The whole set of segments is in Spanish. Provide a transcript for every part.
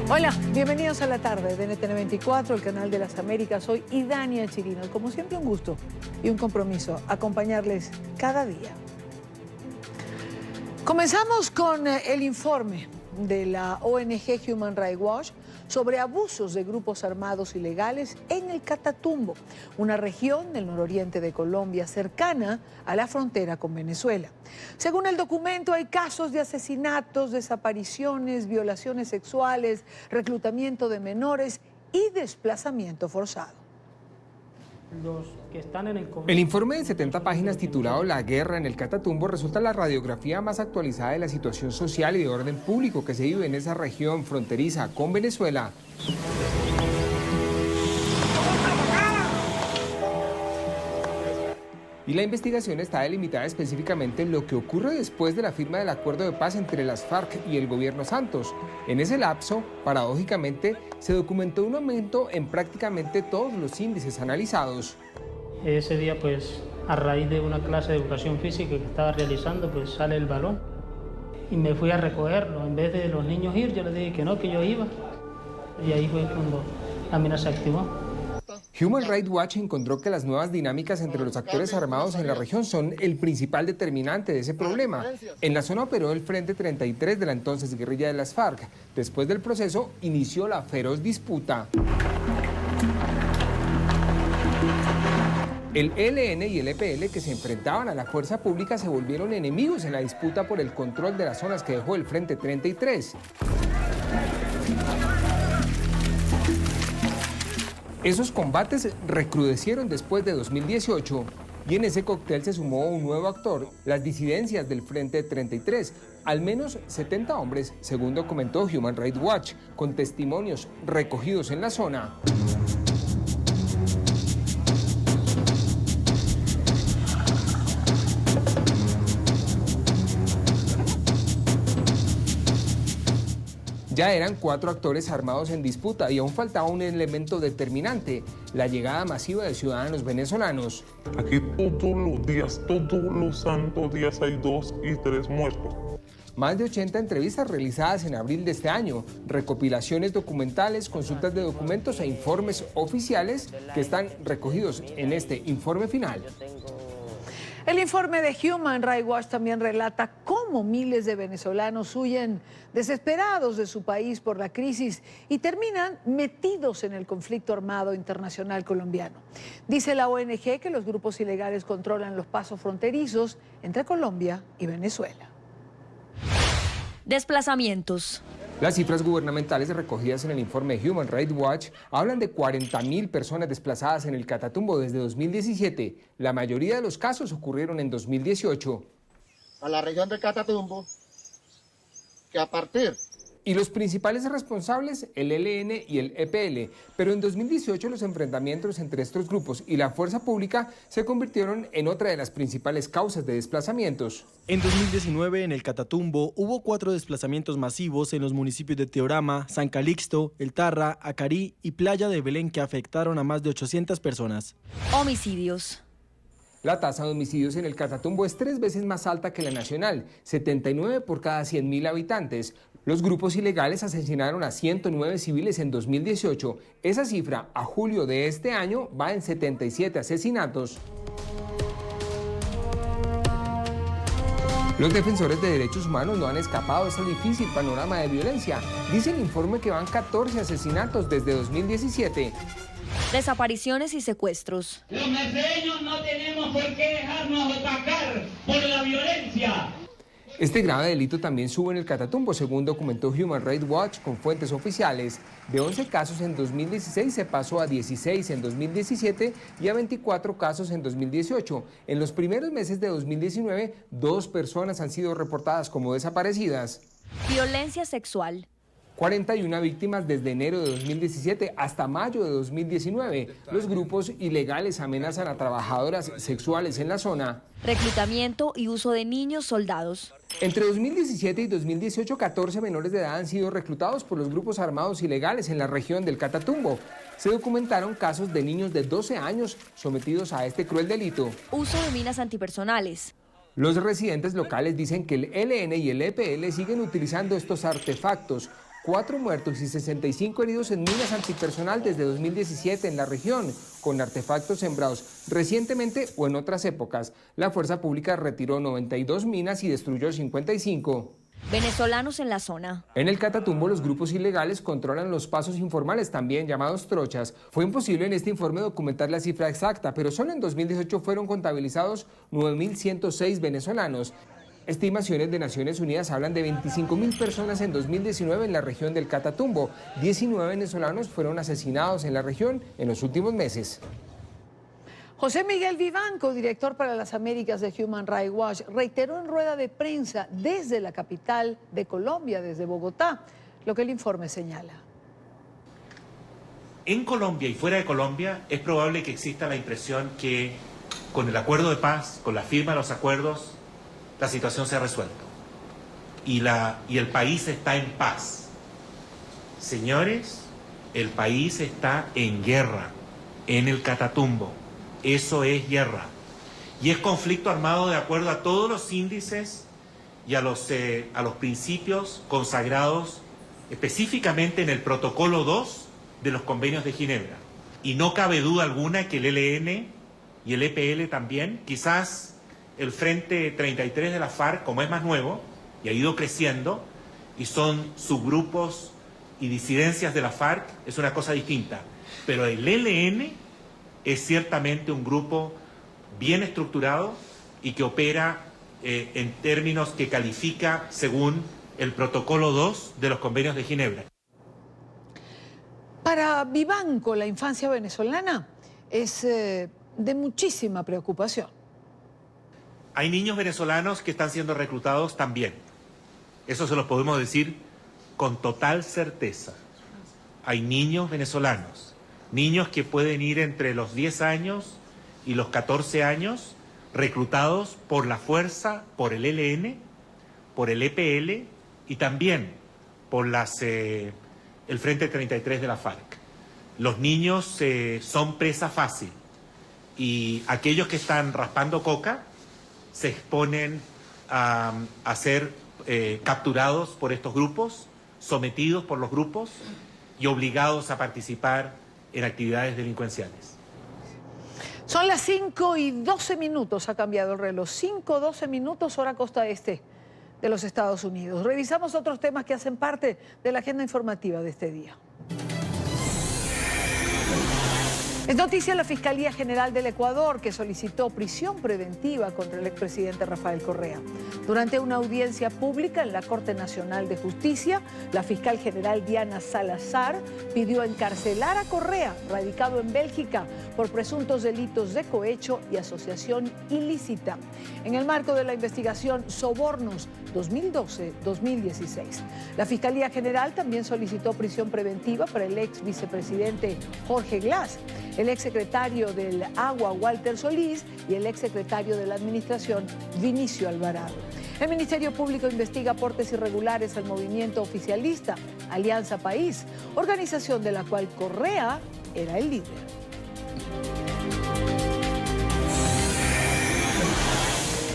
Hola, bienvenidos a la tarde de NTN 24, el canal de las Américas. Soy Idania Chirino. Como siempre, un gusto y un compromiso acompañarles cada día. Comenzamos con el informe de la ONG Human Rights Watch sobre abusos de grupos armados ilegales en el Catatumbo, una región del nororiente de Colombia cercana a la frontera con Venezuela. Según el documento, hay casos de asesinatos, desapariciones, violaciones sexuales, reclutamiento de menores y desplazamiento forzado. El informe de 70 páginas titulado La guerra en el Catatumbo resulta la radiografía más actualizada de la situación social y de orden público que se vive en esa región fronteriza con Venezuela. Y la investigación está delimitada específicamente en lo que ocurre después de la firma del acuerdo de paz entre las FARC y el gobierno Santos. En ese lapso, paradójicamente, se documentó un aumento en prácticamente todos los índices analizados. Ese día, pues, a raíz de una clase de educación física que estaba realizando, pues sale el balón y me fui a recogerlo. En vez de los niños ir, yo les dije que no, que yo iba. Y ahí fue cuando la mina se activó. Human Rights Watch encontró que las nuevas dinámicas entre los actores armados en la región son el principal determinante de ese problema. En la zona operó el Frente 33 de la entonces guerrilla de las FARC. Después del proceso, inició la feroz disputa. El ELN y el EPL, que se enfrentaban a la fuerza pública, se volvieron enemigos en la disputa por el control de las zonas que dejó el Frente 33. Esos combates recrudecieron después de 2018 y en ese cóctel se sumó un nuevo actor, las disidencias del Frente 33. Al menos 70 hombres, según documentó Human Rights Watch, con testimonios recogidos en la zona. Ya eran 4 actores armados en disputa y aún faltaba un elemento determinante, la llegada masiva de ciudadanos venezolanos. Aquí todos los días, todos los santos días hay 2 y 3 muertos. Más de 80 entrevistas realizadas en abril de este año, recopilaciones documentales, consultas de documentos e informes oficiales que están recogidos en este informe final. El informe de Human Rights Watch también relata cómo miles de venezolanos huyen desesperados de su país por la crisis y terminan metidos en el conflicto armado internacional colombiano. Dice la ONG que los grupos ilegales controlan los pasos fronterizos entre Colombia y Venezuela. Desplazamientos. Las cifras gubernamentales recogidas en el informe de Human Rights Watch hablan de 40.000 personas desplazadas en el Catatumbo desde 2017. La mayoría de los casos ocurrieron en 2018. A la región del Catatumbo, que a partir... Y los principales responsables, el ELN y el EPL. Pero en 2018 los enfrentamientos entre estos grupos y la fuerza pública se convirtieron en otra de las principales causas de desplazamientos. En 2019, en el Catatumbo, hubo 4 desplazamientos masivos en los municipios de Teorama, San Calixto, El Tarra, Acarí y Playa de Belén que afectaron a más de 800 personas. Homicidios. La tasa de homicidios en el Catatumbo es 3 veces más alta que la nacional, 79 por cada 100.000 habitantes. Los grupos ilegales asesinaron a 109 civiles en 2018. Esa cifra a julio de este año va en 77 asesinatos. Los defensores de derechos humanos no han escapado de ese difícil panorama de violencia. Dice el informe que van 14 asesinatos desde 2017. Desapariciones y secuestros. Los mesreños no tenemos por qué dejarnos atacar por la violencia. Este grave delito también sube en el Catatumbo, según documentó Human Rights Watch con fuentes oficiales. De 11 casos en 2016 se pasó a 16 en 2017 y a 24 casos en 2018. En los primeros meses de 2019, 2 personas han sido reportadas como desaparecidas. Violencia sexual. 41 víctimas desde enero de 2017 hasta mayo de 2019. Los grupos ilegales amenazan a trabajadoras sexuales en la zona. Reclutamiento y uso de niños soldados. Entre 2017 y 2018, 14 menores de edad han sido reclutados por los grupos armados ilegales en la región del Catatumbo. Se documentaron casos de niños de 12 años sometidos a este cruel delito. Uso de minas antipersonales. Los residentes locales dicen que el ELN y el EPL siguen utilizando estos artefactos. 4 muertos y 65 heridos en minas antipersonal desde 2017 en la región, con artefactos sembrados recientemente o en otras épocas. La fuerza pública retiró 92 minas y destruyó 55. Venezolanos en la zona. En el Catatumbo, los grupos ilegales controlan los pasos informales, también llamados trochas. Fue imposible en este informe documentar la cifra exacta, pero solo en 2018 fueron contabilizados 9.106 venezolanos. Estimaciones de Naciones Unidas hablan de 25.000 personas en 2019 en la región del Catatumbo. 19 venezolanos fueron asesinados en la región en los últimos meses. José Miguel Vivanco, director para las Américas de Human Rights Watch, reiteró en rueda de prensa desde la capital de Colombia, desde Bogotá, lo que el informe señala. En Colombia y fuera de Colombia es probable que exista la impresión que con el acuerdo de paz, con la firma de los acuerdos, la situación se ha resuelto y el país está en paz. Señores, el país está en guerra, en el Catatumbo. Eso es guerra. Y es conflicto armado de acuerdo a todos los índices y a los principios consagrados específicamente en el protocolo 2 de los convenios de Ginebra. Y no cabe duda alguna que el ELN y el EPL también, quizás el Frente 33 de la FARC, como es más nuevo y ha ido creciendo, y son subgrupos y disidencias de la FARC, es una cosa distinta. Pero el ELN es ciertamente un grupo bien estructurado y que opera en términos que califica según el protocolo 2 de los convenios de Ginebra. Para Vivanco, la infancia venezolana es de muchísima preocupación. Hay niños venezolanos que están siendo reclutados también. Eso se lo podemos decir con total certeza. Hay niños venezolanos, niños que pueden ir entre los 10 años y los 14 años, reclutados por la fuerza, por el ELN, por el EPL y también por el Frente 33 de la FARC. Los niños son presa fácil y aquellos que están raspando coca se exponen a ser capturados por estos grupos, sometidos por los grupos y obligados a participar en actividades delincuenciales. Son las 5:12, ha cambiado el reloj. 5:12, hora costa este de los Estados Unidos. Revisamos otros temas que hacen parte de la agenda informativa de este día. Es noticia la Fiscalía General del Ecuador, que solicitó prisión preventiva contra el expresidente Rafael Correa. Durante una audiencia pública en la Corte Nacional de Justicia, la fiscal general Diana Salazar pidió encarcelar a Correa, radicado en Bélgica, por presuntos delitos de cohecho y asociación ilícita, en el marco de la investigación Sobornos 2012-2016. La Fiscalía General también solicitó prisión preventiva para el ex vicepresidente Jorge Glass, el exsecretario del Agua Walter Solís y el exsecretario de la Administración Vinicio Alvarado. El Ministerio Público investiga aportes irregulares al movimiento oficialista Alianza País, organización de la cual Correa era el líder.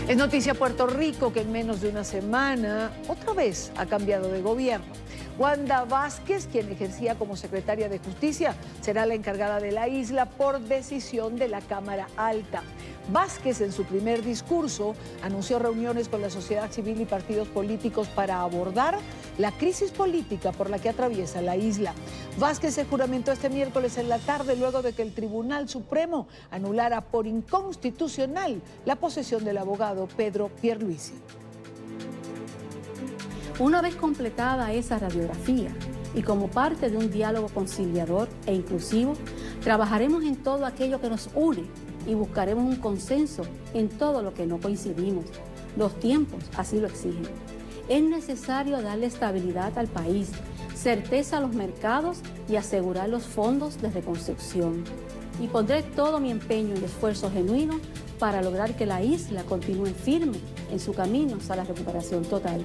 Es noticia Puerto Rico, que en menos de una semana otra vez ha cambiado de gobierno. Wanda Vázquez, quien ejercía como secretaria de Justicia, será la encargada de la isla por decisión de la Cámara Alta. Vázquez, en su primer discurso, anunció reuniones con la sociedad civil y partidos políticos para abordar la crisis política por la que atraviesa la isla. Vázquez se juramentó este miércoles en la tarde luego de que el Tribunal Supremo anulara por inconstitucional la posesión del abogado Pedro Pierluisi. Una vez completada esa radiografía y como parte de un diálogo conciliador e inclusivo, trabajaremos en todo aquello que nos une y buscaremos un consenso en todo lo que no coincidimos. Los tiempos así lo exigen. Es necesario darle estabilidad al país, certeza a los mercados y asegurar los fondos de reconstrucción. Y pondré todo mi empeño y esfuerzo genuino para lograr que la isla continúe firme en su camino hacia la recuperación total.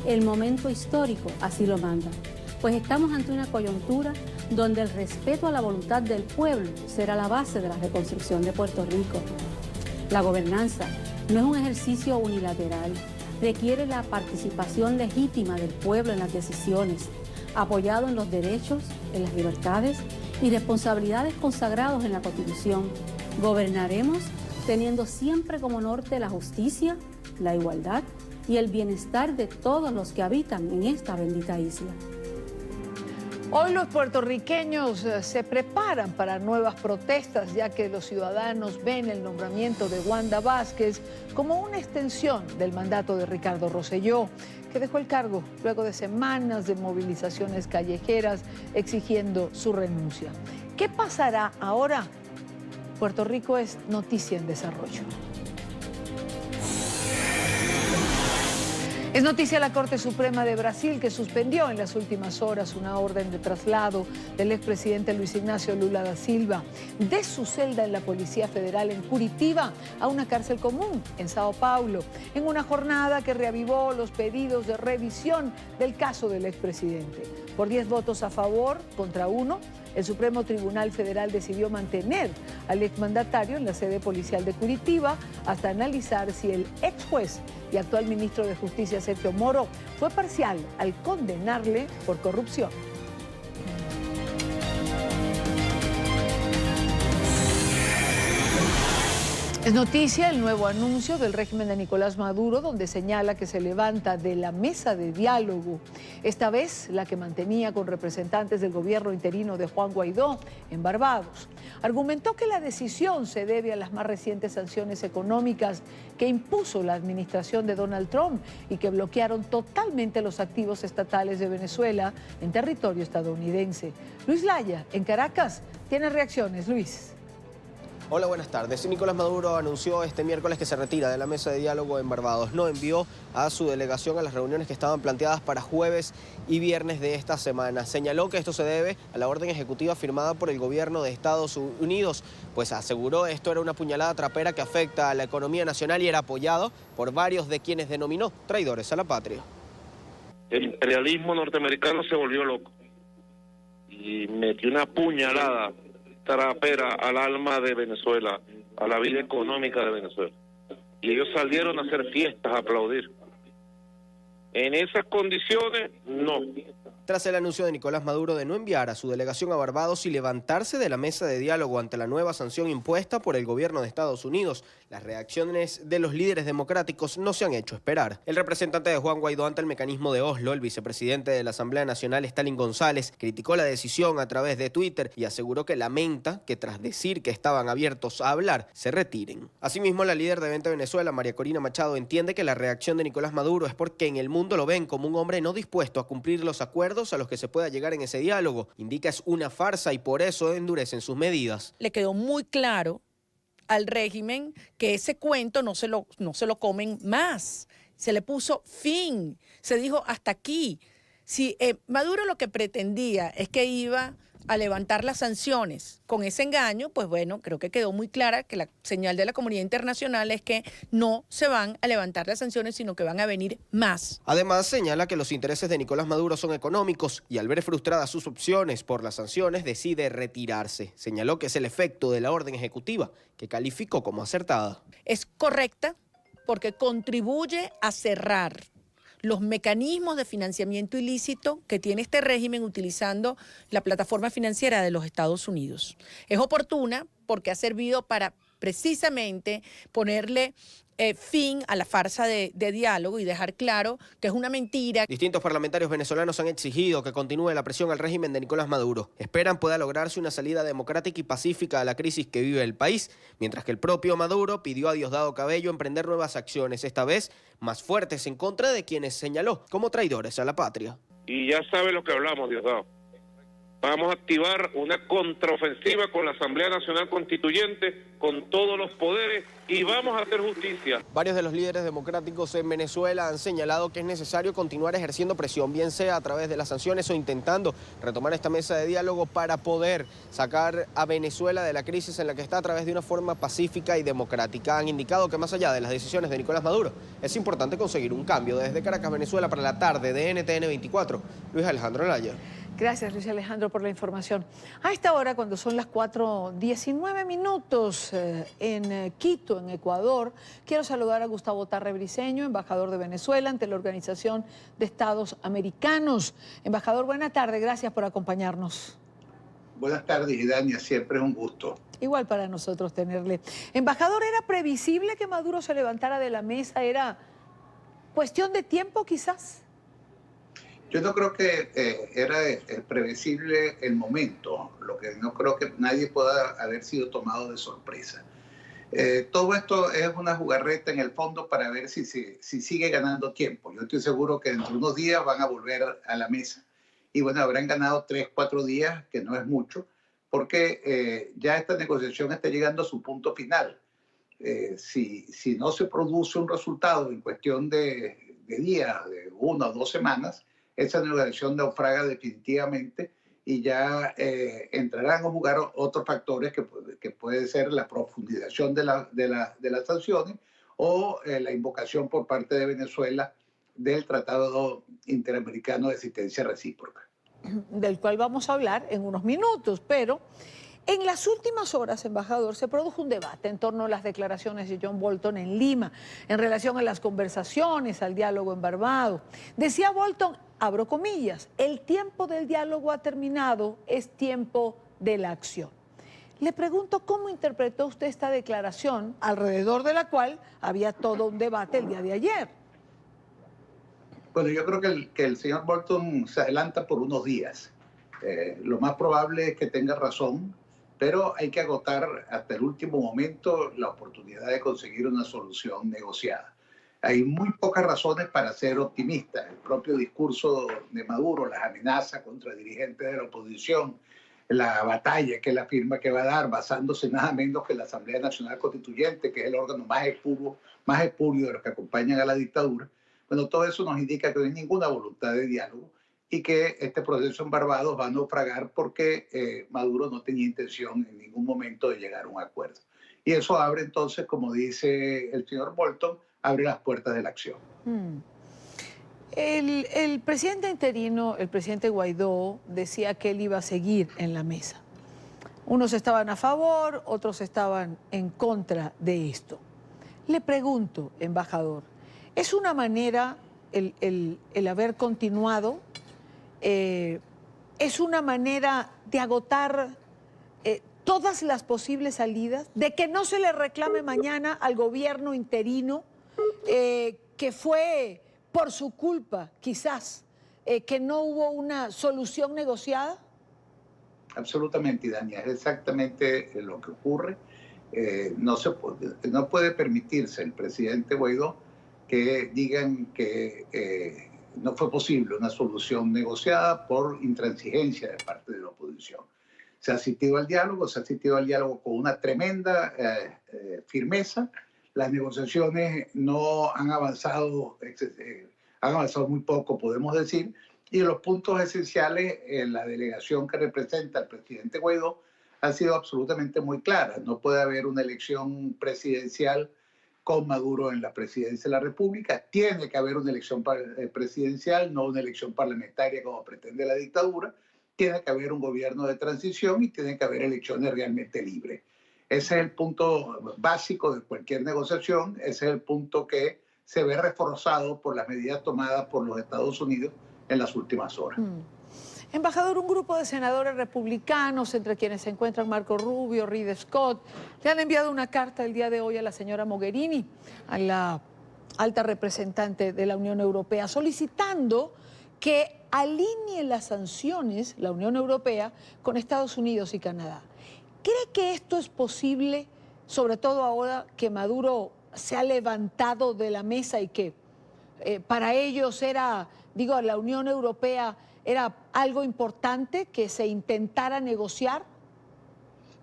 El momento histórico así lo manda, pues estamos ante una coyuntura donde el respeto a la voluntad del pueblo será la base de la reconstrucción de Puerto Rico. La gobernanza no es un ejercicio unilateral, requiere la participación legítima del pueblo en las decisiones. apoyado en los derechos, en las libertades y responsabilidades consagrados en la Constitución. Gobernaremos teniendo siempre como norte la justicia, la igualdad y el bienestar de todos los que habitan en esta bendita isla. Hoy los puertorriqueños se preparan para nuevas protestas, ya que los ciudadanos ven el nombramiento de Wanda Vázquez como una extensión del mandato de Ricardo Rosselló, que dejó el cargo luego de semanas de movilizaciones callejeras exigiendo su renuncia. ¿Qué pasará ahora? Puerto Rico es noticia en desarrollo. Es noticia la Corte Suprema de Brasil, que suspendió en las últimas horas una orden de traslado del expresidente Luis Ignacio Lula da Silva de su celda en la Policía Federal en Curitiba a una cárcel común en Sao Paulo, en una jornada que reavivó los pedidos de revisión del caso del expresidente. Por 10 votos a favor contra 1, el Supremo Tribunal Federal decidió mantener al exmandatario en la sede policial de Curitiba hasta analizar si el ex juez y actual ministro de Justicia Sergio Moro fue parcial al condenarle por corrupción. Es noticia el nuevo anuncio del régimen de Nicolás Maduro, donde señala que se levanta de la mesa de diálogo, esta vez la que mantenía con representantes del gobierno interino de Juan Guaidó en Barbados. Argumentó que la decisión se debe a las más recientes sanciones económicas que impuso la administración de Donald Trump y que bloquearon totalmente los activos estatales de Venezuela en territorio estadounidense. Luis Laya, en Caracas, tiene reacciones. Luis. Hola, buenas tardes. Nicolás Maduro anunció este miércoles que se retira de la mesa de diálogo en Barbados. No envió a su delegación a las reuniones que estaban planteadas para jueves y viernes de esta semana. Señaló que esto se debe a la orden ejecutiva firmada por el gobierno de Estados Unidos, pues aseguró esto era una puñalada trapera que afecta a la economía nacional y era apoyado por varios de quienes denominó traidores a la patria. El imperialismo norteamericano se volvió loco y metió una puñalada trapera al alma de Venezuela, a la vida económica de Venezuela. Y ellos salieron a hacer fiestas, a aplaudir. En esas condiciones, no. Tras el anuncio de Nicolás Maduro de no enviar a su delegación a Barbados y levantarse de la mesa de diálogo ante la nueva sanción impuesta por el gobierno de Estados Unidos, las reacciones de los líderes democráticos no se han hecho esperar. El representante de Juan Guaidó ante el mecanismo de Oslo, el vicepresidente de la Asamblea Nacional, Stalin González, criticó la decisión a través de Twitter y aseguró que lamenta que tras decir que estaban abiertos a hablar, se retiren. Asimismo, la líder de Vente Venezuela, María Corina Machado, entiende que la reacción de Nicolás Maduro es porque en el mundo lo ven como un hombre no dispuesto a cumplir los acuerdos a los que se pueda llegar en ese diálogo. Indica es una farsa y por eso endurecen sus medidas. Le quedó muy claro al régimen que ese cuento no se lo comen más. Se le puso fin. Se dijo hasta aquí. Si Maduro lo que pretendía es que iba a levantar las sanciones con ese engaño, pues bueno, creo que quedó muy clara que la señal de la comunidad internacional es que no se van a levantar las sanciones, sino que van a venir más. Además, señala que los intereses de Nicolás Maduro son económicos y al ver frustradas sus opciones por las sanciones decide retirarse. Señaló que es el efecto de la orden ejecutiva, que calificó como acertada. Es correcta porque contribuye a cerrar los mecanismos de financiamiento ilícito que tiene este régimen utilizando la plataforma financiera de los Estados Unidos. Es oportuna porque ha servido para precisamente ponerle fin a la farsa de diálogo y dejar claro que es una mentira. Distintos parlamentarios venezolanos han exigido que continúe la presión al régimen de Nicolás Maduro. Esperan pueda lograrse una salida democrática y pacífica a la crisis que vive el país, mientras que el propio Maduro pidió a Diosdado Cabello emprender nuevas acciones, esta vez más fuertes en contra de quienes señaló como traidores a la patria. Y ya sabe lo que hablamos, Diosdado. Vamos a activar una contraofensiva con la Asamblea Nacional Constituyente, con todos los poderes, y vamos a hacer justicia. Varios de los líderes democráticos en Venezuela han señalado que es necesario continuar ejerciendo presión, bien sea a través de las sanciones o intentando retomar esta mesa de diálogo para poder sacar a Venezuela de la crisis en la que está a través de una forma pacífica y democrática. Han indicado que más allá de las decisiones de Nicolás Maduro, es importante conseguir un cambio. Desde Caracas, Venezuela, para la tarde de NTN 24, Luis Alejandro Laya. Gracias, Luis Alejandro, por la información. A esta hora, cuando son las 4:19 minutos en Quito, en Ecuador, quiero saludar a Gustavo Tarre Briceño, embajador de Venezuela ante la Organización de Estados Americanos. Embajador, buena tarde, gracias por acompañarnos. Buenas tardes, Idania, siempre es un gusto. Igual para nosotros tenerle. Embajador, ¿era previsible que Maduro se levantara de la mesa? ¿Era cuestión de tiempo, quizás? Yo no creo que era previsible el momento, lo que no creo que nadie pueda haber sido tomado de sorpresa. Todo esto es una jugarreta en el fondo para ver si sigue ganando tiempo. Yo estoy seguro que dentro de unos días van a volver a la mesa y bueno, habrán ganado 3, 4 días, que no es mucho, porque ya esta negociación está llegando a su punto final. Si no se produce un resultado en cuestión de días, de 1 o 2 semanas, esa negociación naufraga definitivamente y ya entrarán a jugar otros factores que puede ser la profundización de las sanciones o la invocación por parte de Venezuela del Tratado Interamericano de Asistencia Recíproca. Del cual vamos a hablar en unos minutos, pero en las últimas horas, embajador, se produjo un debate en torno a las declaraciones de John Bolton en Lima, en relación a las conversaciones, al diálogo en Barbados. Decía Bolton, abro comillas, el tiempo del diálogo ha terminado, es tiempo de la acción. Le pregunto cómo interpretó usted esta declaración, alrededor de la cual había todo un debate el día de ayer. Bueno, yo creo que el señor Bolton se adelanta por unos días. Lo más probable es que tenga razón, pero hay que agotar hasta el último momento la oportunidad de conseguir una solución negociada. Hay muy pocas razones para ser optimista. El propio discurso de Maduro, las amenazas contra dirigentes de la oposición, la batalla que él afirma que va a dar, basándose nada menos que en la Asamblea Nacional Constituyente, que es el órgano más espurio de los que acompañan a la dictadura. Bueno, todo eso nos indica que no hay ninguna voluntad de diálogo y que este proceso en Barbados va a naufragar porque Maduro no tenía intención en ningún momento de llegar a un acuerdo. Y eso abre entonces, como dice el señor Bolton, abre las puertas de la acción. El presidente interino, el presidente Guaidó, decía que él iba a seguir en la mesa. Unos estaban a favor, otros estaban en contra de esto. Le pregunto, embajador, ¿es una manera el haber continuado? ¿Es una manera de agotar todas las posibles salidas? ¿De que no se le reclame mañana al gobierno interino que fue por su culpa, quizás, que no hubo una solución negociada? Absolutamente, Dania, es exactamente lo que ocurre. No puede permitirse el presidente Guaidó que digan que no fue posible una solución negociada por intransigencia de parte de la oposición. Se ha asistido al diálogo, con una tremenda firmeza. Las negociaciones no han avanzado, han avanzado muy poco, podemos decir, y en los puntos esenciales, la delegación que representa al presidente Guaidó ha sido absolutamente muy clara. No puede haber una elección presidencial con Maduro en la presidencia de la República. Tiene que haber una elección presidencial, no una elección parlamentaria como pretende la dictadura. Tiene que haber un gobierno de transición y tiene que haber elecciones realmente libres. Ese es el punto básico de cualquier negociación. Ese es el punto que se ve reforzado por las medidas tomadas por los Estados Unidos en las últimas horas. Embajador, un grupo de senadores republicanos, entre quienes se encuentran Marco Rubio, Reed Scott, le han enviado una carta el día de hoy a la señora Mogherini, a la alta representante de la Unión Europea, solicitando que alinee las sanciones, la Unión Europea, con Estados Unidos y Canadá. ¿Cree que esto es posible, sobre todo ahora que Maduro se ha levantado de la mesa y que para ellos era, digo, la Unión Europea era algo importante que se intentara negociar?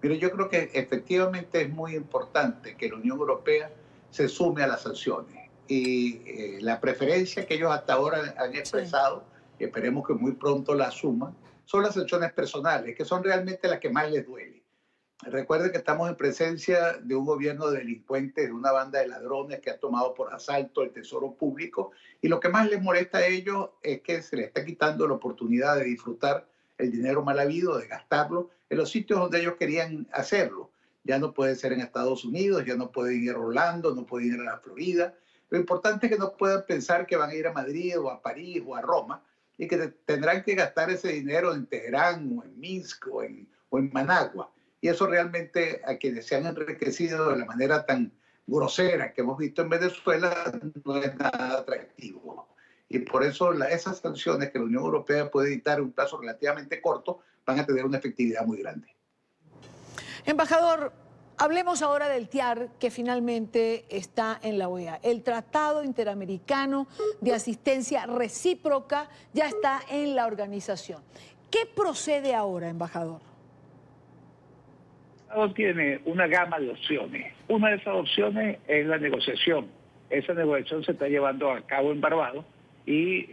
Pero yo creo que efectivamente es muy importante que la Unión Europea se sume a las sanciones. Y la preferencia que ellos hasta ahora han expresado, y esperemos que muy pronto la asuman, son las sanciones personales, que son realmente las que más les duele. Recuerden que estamos en presencia de un gobierno de delincuentes, de una banda de ladrones que ha tomado por asalto el tesoro público, y lo que más les molesta a ellos es que se les está quitando la oportunidad de disfrutar el dinero mal habido, de gastarlo en los sitios donde ellos querían hacerlo. Ya no puede ser en Estados Unidos, ya no pueden ir a Orlando, no pueden ir a la Florida. Lo importante es que no puedan pensar que van a ir a Madrid o a París o a Roma y que tendrán que gastar ese dinero en Teherán o en Minsk o en Managua. Y eso realmente a quienes se han enriquecido de la manera tan grosera que hemos visto en Venezuela no es nada atractivo. Y por eso esas sanciones que la Unión Europea puede dictar en un plazo relativamente corto van a tener una efectividad muy grande. Embajador, hablemos ahora del TIAR que finalmente está en la OEA. El Tratado Interamericano de Asistencia Recíproca ya está en la organización. ¿Qué procede ahora, embajador? El Tratado tiene una gama de opciones. Una de esas opciones es la negociación. Esa negociación se está llevando a cabo en Barbados y,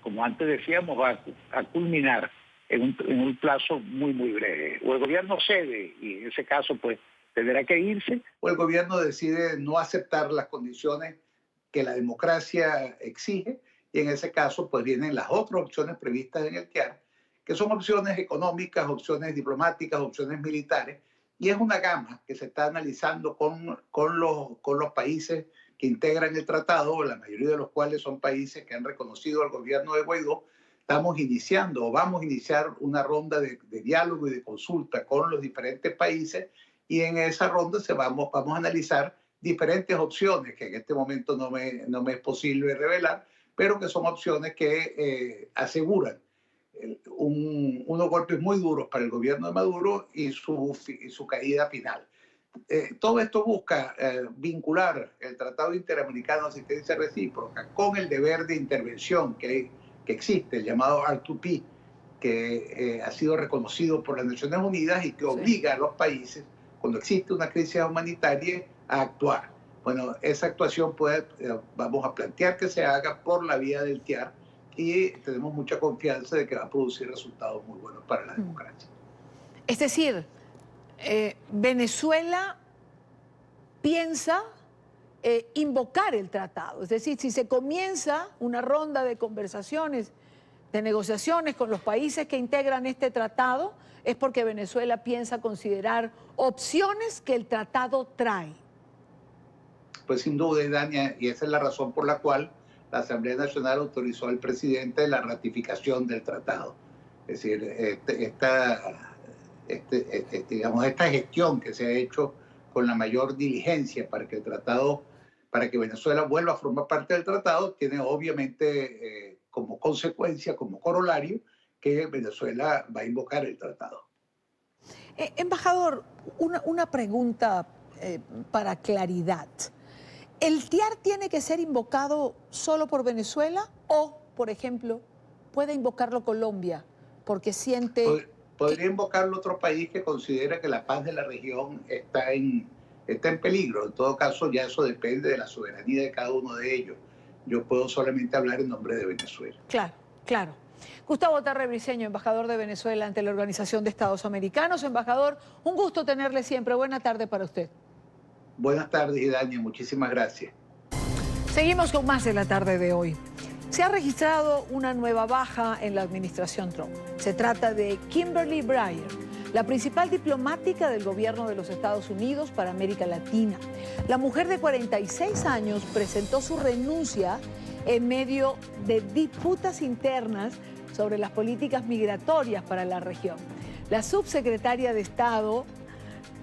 como antes decíamos, va a culminar en un plazo muy, muy breve. O el gobierno cede y en ese caso, pues, tendrá que irse. O el gobierno decide no aceptar las condiciones que la democracia exige y en ese caso, pues, vienen las otras opciones previstas en el TIAR, que son opciones económicas, opciones diplomáticas, opciones militares, y es una gama que se está analizando con los países que integran el tratado, la mayoría de los cuales son países que han reconocido al gobierno de Guaidó. Estamos iniciando o vamos a iniciar una ronda de diálogo y de consulta con los diferentes países y en esa ronda vamos a analizar diferentes opciones que en este momento no me es posible revelar, pero que son opciones que aseguran unos golpes muy duros para el gobierno de Maduro y su caída final. Todo esto busca vincular el Tratado Interamericano de Asistencia Recíproca con el deber de intervención que existe, el llamado R2P, que ha sido reconocido por las Naciones Unidas y que obliga a los países, cuando existe una crisis humanitaria, a actuar. Bueno, esa actuación vamos a plantear que se haga por la vía del TIAR y tenemos mucha confianza de que va a producir resultados muy buenos para la democracia. Es decir, Venezuela piensa invocar el tratado. Es decir, si se comienza una ronda de conversaciones, de negociaciones con los países que integran este tratado, es porque Venezuela piensa considerar opciones que el tratado trae. Pues sin duda, Dania, y esa es la razón por la cual la Asamblea Nacional autorizó al presidente la ratificación del tratado. Es decir, esta gestión que se ha hecho con la mayor diligencia para que para que Venezuela vuelva a formar parte del tratado, tiene obviamente como consecuencia, como corolario, que Venezuela va a invocar el tratado. Embajador, una pregunta para claridad. ¿El TIAR tiene que ser invocado solo por Venezuela o, por ejemplo, puede invocarlo Colombia porque siente... Podría invocarlo otro país que considera que la paz de la región está en peligro. En todo caso, ya eso depende de la soberanía de cada uno de ellos. Yo puedo solamente hablar en nombre de Venezuela. Claro, claro. Gustavo Tarre Briceño, embajador de Venezuela ante la Organización de Estados Americanos. Embajador, un gusto tenerle siempre. Buena tarde para usted. Buenas tardes, Idania. Muchísimas gracias. Seguimos con más de la tarde de hoy. Se ha registrado una nueva baja en la administración Trump. Se trata de Kimberly Breyer, la principal diplomática del gobierno de los Estados Unidos para América Latina. La mujer de 46 años presentó su renuncia en medio de disputas internas sobre las políticas migratorias para la región. La subsecretaria de Estado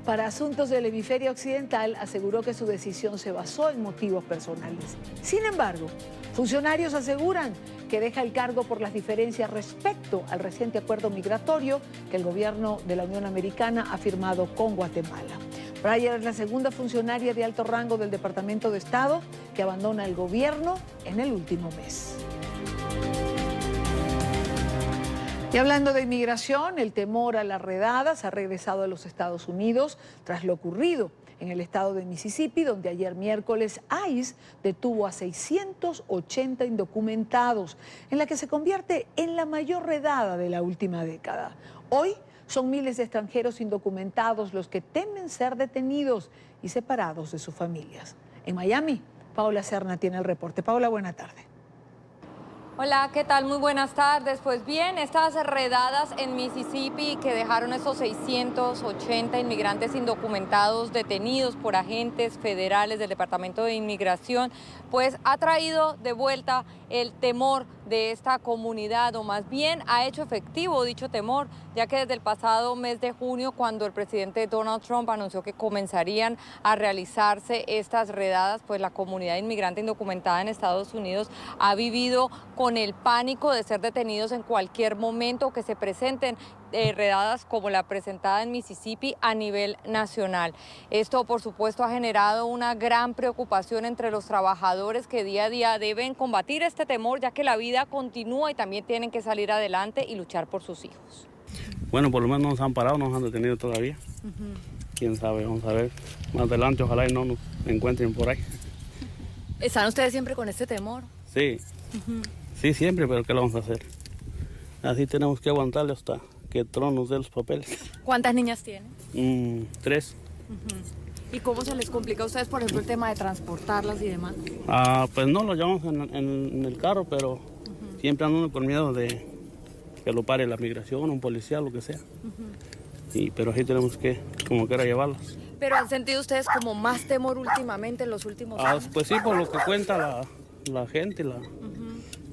para Asuntos del Hemisferio Occidental aseguró que su decisión se basó en motivos personales. Sin embargo, funcionarios aseguran que deja el cargo por las diferencias respecto al reciente acuerdo migratorio que el gobierno de la Unión Americana ha firmado con Guatemala. Breyer es la segunda funcionaria de alto rango del Departamento de Estado que abandona el gobierno en el último mes. Y hablando de inmigración, el temor a las redadas ha regresado a los Estados Unidos tras lo ocurrido en el estado de Mississippi, donde ayer miércoles ICE detuvo a 680 indocumentados, en la que se convierte en la mayor redada de la última década. Hoy son miles de extranjeros indocumentados los que temen ser detenidos y separados de sus familias. En Miami, Paola Serna tiene el reporte. Paola, buena tarde. Hola, ¿qué tal? Muy buenas tardes. Pues bien, estas redadas en Mississippi que dejaron esos 680 inmigrantes indocumentados detenidos por agentes federales del Departamento de Inmigración, pues ha traído de vuelta el temor de esta comunidad, o más bien ha hecho efectivo dicho temor, ya que desde el pasado mes de junio, cuando el presidente Donald Trump anunció que comenzarían a realizarse estas redadas, pues la comunidad inmigrante indocumentada en Estados Unidos ha vivido con el pánico de ser detenidos en cualquier momento, que se presenten redadas como la presentada en Mississippi a nivel nacional. Esto, por supuesto, ha generado una gran preocupación entre los trabajadores que día a día deben combatir este temor, ya que la vida continúa y también tienen que salir adelante y luchar por sus hijos. Bueno, por lo menos nos han parado, nos han detenido todavía. Quién sabe, vamos a ver. Más adelante, ojalá y no nos encuentren por ahí. ¿Están ustedes siempre con este temor? Sí, sí, siempre, pero ¿qué lo vamos a hacer? Así tenemos que aguantarle hasta que Trump nos dé los papeles. ¿Cuántas niñas tienen? 3. ¿Y cómo se les complica a ustedes, por ejemplo, el tema de transportarlas y demás? Pues no, lo llevamos en el carro, pero siempre andamos con miedo de que lo pare la migración, un policía, lo que sea. Pero así tenemos que, como quiera, llevarlas. ¿Pero han sentido ustedes como más temor últimamente en los últimos años? Pues sí, por lo que cuenta la gente,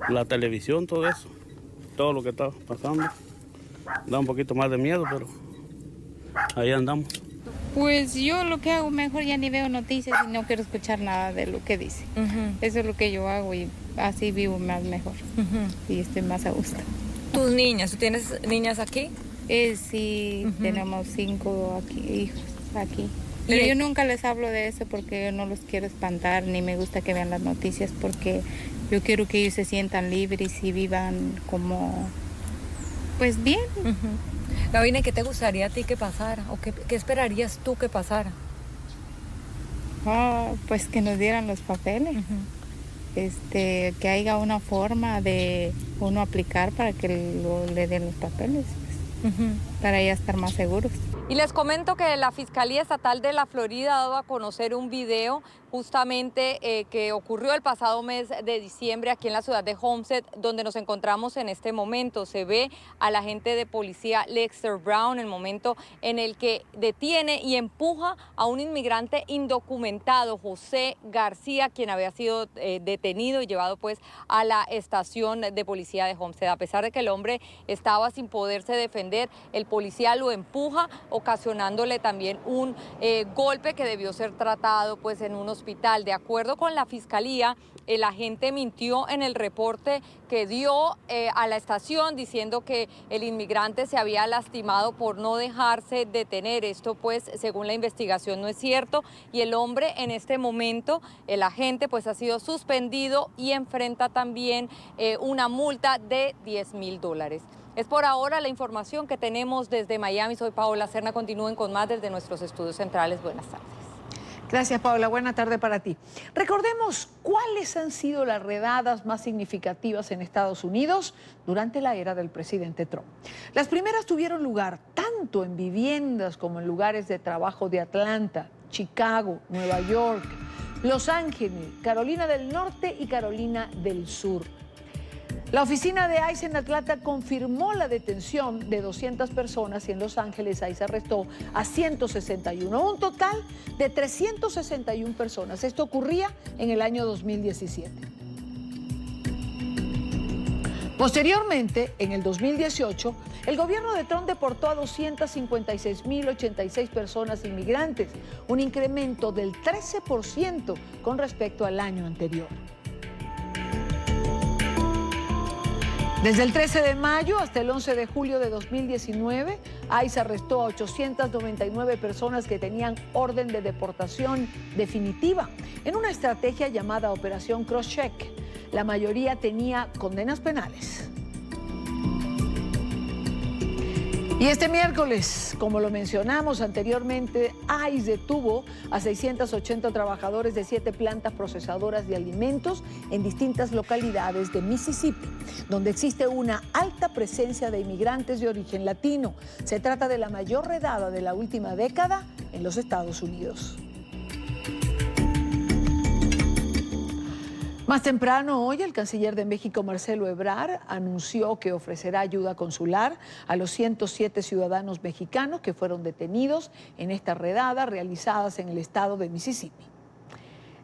la televisión, todo eso, todo lo que está pasando. Da un poquito más de miedo, pero ahí andamos. Pues yo lo que hago mejor ya ni veo noticias y no quiero escuchar nada de lo que dice. Eso es lo que yo hago y así vivo más mejor y estoy más a gusto. ¿Tus niñas? ¿Tú tienes niñas aquí? Sí, tenemos 5 hijos aquí. Pero yo nunca les hablo de eso porque yo no los quiero espantar ni me gusta que vean las noticias porque yo quiero que ellos se sientan libres y vivan como, pues bien. Gabina, ¿qué te gustaría a ti que pasara? ¿O qué esperarías tú que pasara? Pues que nos dieran los papeles. Que haya una forma de uno aplicar para que le den los papeles, pues, para ya estar más seguros. Y les comento que la Fiscalía Estatal de la Florida ha dado a conocer un video justamente que ocurrió el pasado mes de diciembre aquí en la ciudad de Homestead, donde nos encontramos en este momento. Se ve al agente de policía Lexter Brown, el momento en el que detiene y empuja a un inmigrante indocumentado, José García, quien había sido detenido y llevado pues a la estación de policía de Homestead. A pesar de que el hombre estaba sin poderse defender, el policía lo empuja, ocasionándole también un golpe que debió ser tratado pues en un hospital. De acuerdo con la Fiscalía, el agente mintió en el reporte que dio a la estación diciendo que el inmigrante se había lastimado por no dejarse detener. Esto pues según la investigación no es cierto y el hombre en este momento, el agente pues ha sido suspendido y enfrenta también una multa de $10,000. Es por ahora la información que tenemos desde Miami. Soy Paola Serna. Continúen con más desde nuestros estudios centrales. Buenas tardes. Gracias, Paola. Buena tarde para ti. Recordemos cuáles han sido las redadas más significativas en Estados Unidos durante la era del presidente Trump. Las primeras tuvieron lugar tanto en viviendas como en lugares de trabajo de Atlanta, Chicago, Nueva York, Los Ángeles, Carolina del Norte y Carolina del Sur. La oficina de ICE en Atlanta confirmó la detención de 200 personas y en Los Ángeles ICE arrestó a 161, un total de 361 personas. Esto ocurría en el año 2017. Posteriormente, en el 2018, el gobierno de Trump deportó a 256.086 personas inmigrantes, un incremento del 13% con respecto al año anterior. Desde el 13 de mayo hasta el 11 de julio de 2019, ICE arrestó a 899 personas que tenían orden de deportación definitiva en una estrategia llamada Operación Crosscheck. La mayoría tenía condenas penales. Y este miércoles, como lo mencionamos anteriormente, ICE detuvo a 680 trabajadores de 7 plantas procesadoras de alimentos en distintas localidades de Mississippi, donde existe una alta presencia de inmigrantes de origen latino. Se trata de la mayor redada de la última década en los Estados Unidos. Más temprano hoy, el canciller de México, Marcelo Ebrard, anunció que ofrecerá ayuda consular a los 107 ciudadanos mexicanos que fueron detenidos en esta redada realizadas en el estado de Mississippi.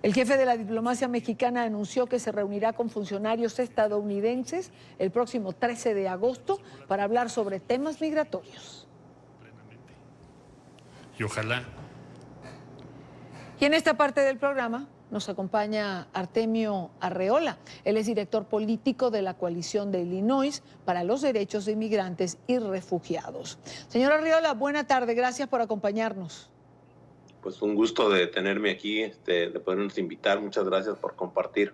El jefe de la diplomacia mexicana anunció que se reunirá con funcionarios estadounidenses el próximo 13 de agosto para hablar sobre temas migratorios. Y ojalá. Y en esta parte del programa nos acompaña Artemio Arreola. Él es director político de la Coalición de Illinois para los Derechos de Inmigrantes y Refugiados. Señor Arreola, buena tarde, gracias por acompañarnos. Pues un gusto de tenerme aquí, de podernos invitar. Muchas gracias por compartir.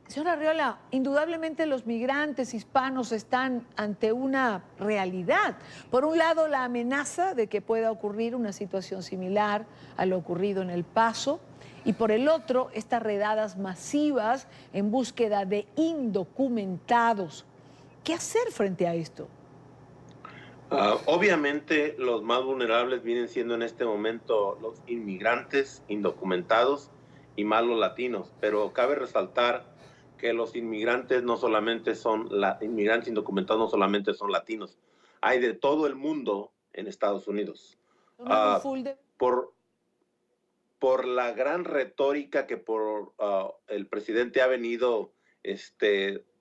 Señor Arreola, indudablemente los migrantes hispanos están ante una realidad. Por un lado, la amenaza de que pueda ocurrir una situación similar a lo ocurrido en El Paso, y por el otro, estas redadas masivas en búsqueda de indocumentados. ¿Qué hacer frente a esto? Obviamente, los más vulnerables vienen siendo en este momento los inmigrantes indocumentados y más los latinos, pero cabe resaltar que los inmigrantes no solamente son inmigrantes indocumentados, no solamente son latinos, hay de todo el mundo en Estados Unidos. Por la gran retórica que el presidente ha venido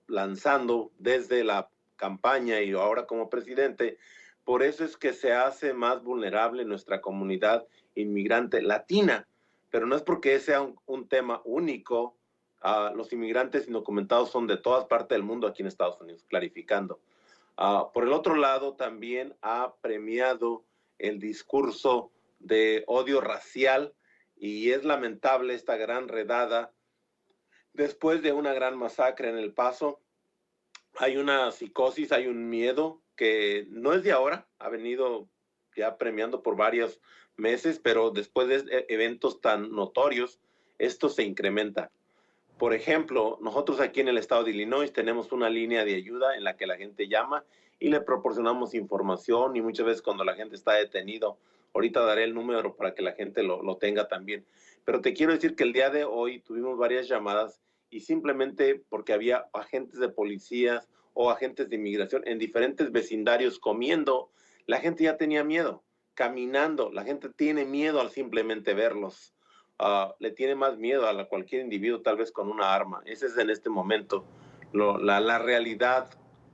lanzando desde la campaña y ahora como presidente, por eso es que se hace más vulnerable nuestra comunidad inmigrante latina, pero no es porque sea un tema único. Los inmigrantes indocumentados son de todas partes del mundo aquí en Estados Unidos, clarificando. Por el otro lado, también ha premiado el discurso de odio racial y es lamentable esta gran redada. Después de una gran masacre en El Paso, hay una psicosis, hay un miedo que no es de ahora, ha venido ya premiando por varios meses, pero después de eventos tan notorios, esto se incrementa. Por ejemplo, nosotros aquí en el estado de Illinois tenemos una línea de ayuda en la que la gente llama y le proporcionamos información y muchas veces cuando la gente está detenido, ahorita daré el número para que la gente lo tenga también. Pero te quiero decir que el día de hoy tuvimos varias llamadas y simplemente porque había agentes de policías o agentes de inmigración en diferentes vecindarios comiendo, la gente ya tenía miedo, caminando, la gente tiene miedo al simplemente verlos. Le tiene más miedo a cualquier individuo tal vez con una arma. Ese es en este momento la realidad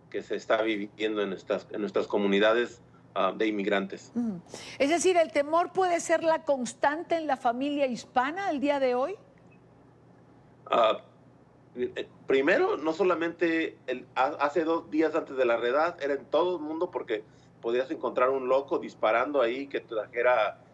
que se está viviendo en nuestras comunidades de inmigrantes. Es decir, ¿el temor puede ser la constante en la familia hispana el día de hoy? Primero, no solamente hace 2 días antes de la redada, era en todo el mundo porque podías encontrar un loco disparando ahí que trajera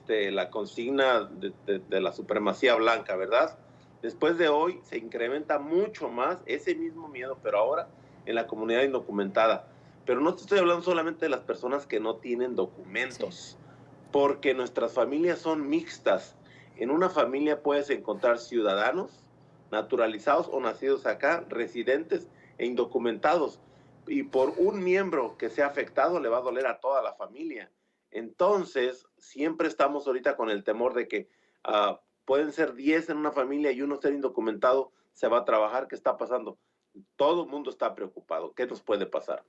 la consigna de la supremacía blanca, ¿verdad? Después de hoy se incrementa mucho más ese mismo miedo, pero ahora en la comunidad indocumentada. Pero no te estoy hablando solamente de las personas que no tienen documentos, porque nuestras familias son mixtas. En una familia puedes encontrar ciudadanos, naturalizados o nacidos acá, residentes e indocumentados. Y por un miembro que sea afectado le va a doler a toda la familia. Entonces, siempre estamos ahorita con el temor de que pueden ser 10 en una familia y uno ser indocumentado, se va a trabajar. ¿Qué está pasando? Todo el mundo está preocupado. ¿Qué nos puede pasar?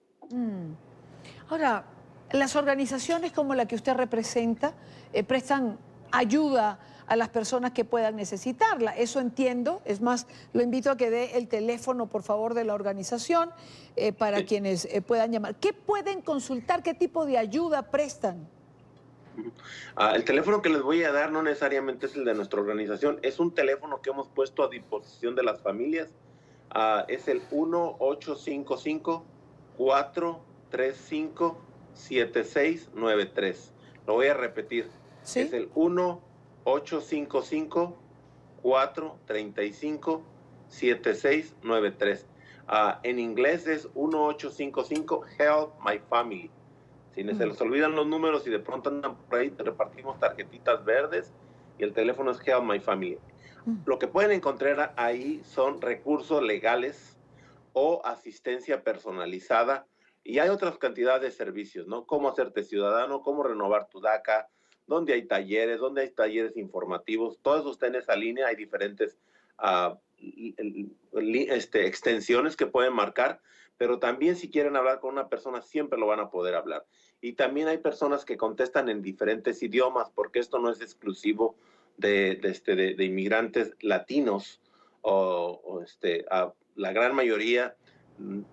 Ahora, las organizaciones como la que usted representa prestan ayuda a las personas que puedan necesitarla. Eso entiendo. Es más, lo invito a que dé el teléfono, por favor, de la organización para quienes puedan llamar. ¿Qué pueden consultar? ¿Qué tipo de ayuda prestan? El teléfono que les voy a dar no necesariamente es el de nuestra organización. Es un teléfono que hemos puesto a disposición de las familias. Es el 1-855-435-7693. Lo voy a repetir. ¿Sí? Es el 1-855-435-7693. En inglés es 1-855 Help My Family. Si se les olvidan los números y de pronto andan por ahí, repartimos tarjetitas verdes y el teléfono es Help My Family. Lo que pueden encontrar ahí son recursos legales o asistencia personalizada y hay otras cantidades de servicios, ¿no? Cómo hacerte ciudadano, cómo renovar tu DACA, dónde hay talleres informativos, todo eso está en esa línea. Hay diferentes extensiones que pueden marcar, pero también si quieren hablar con una persona siempre lo van a poder hablar. Y también hay personas que contestan en diferentes idiomas, porque esto no es exclusivo de inmigrantes latinos la gran mayoría.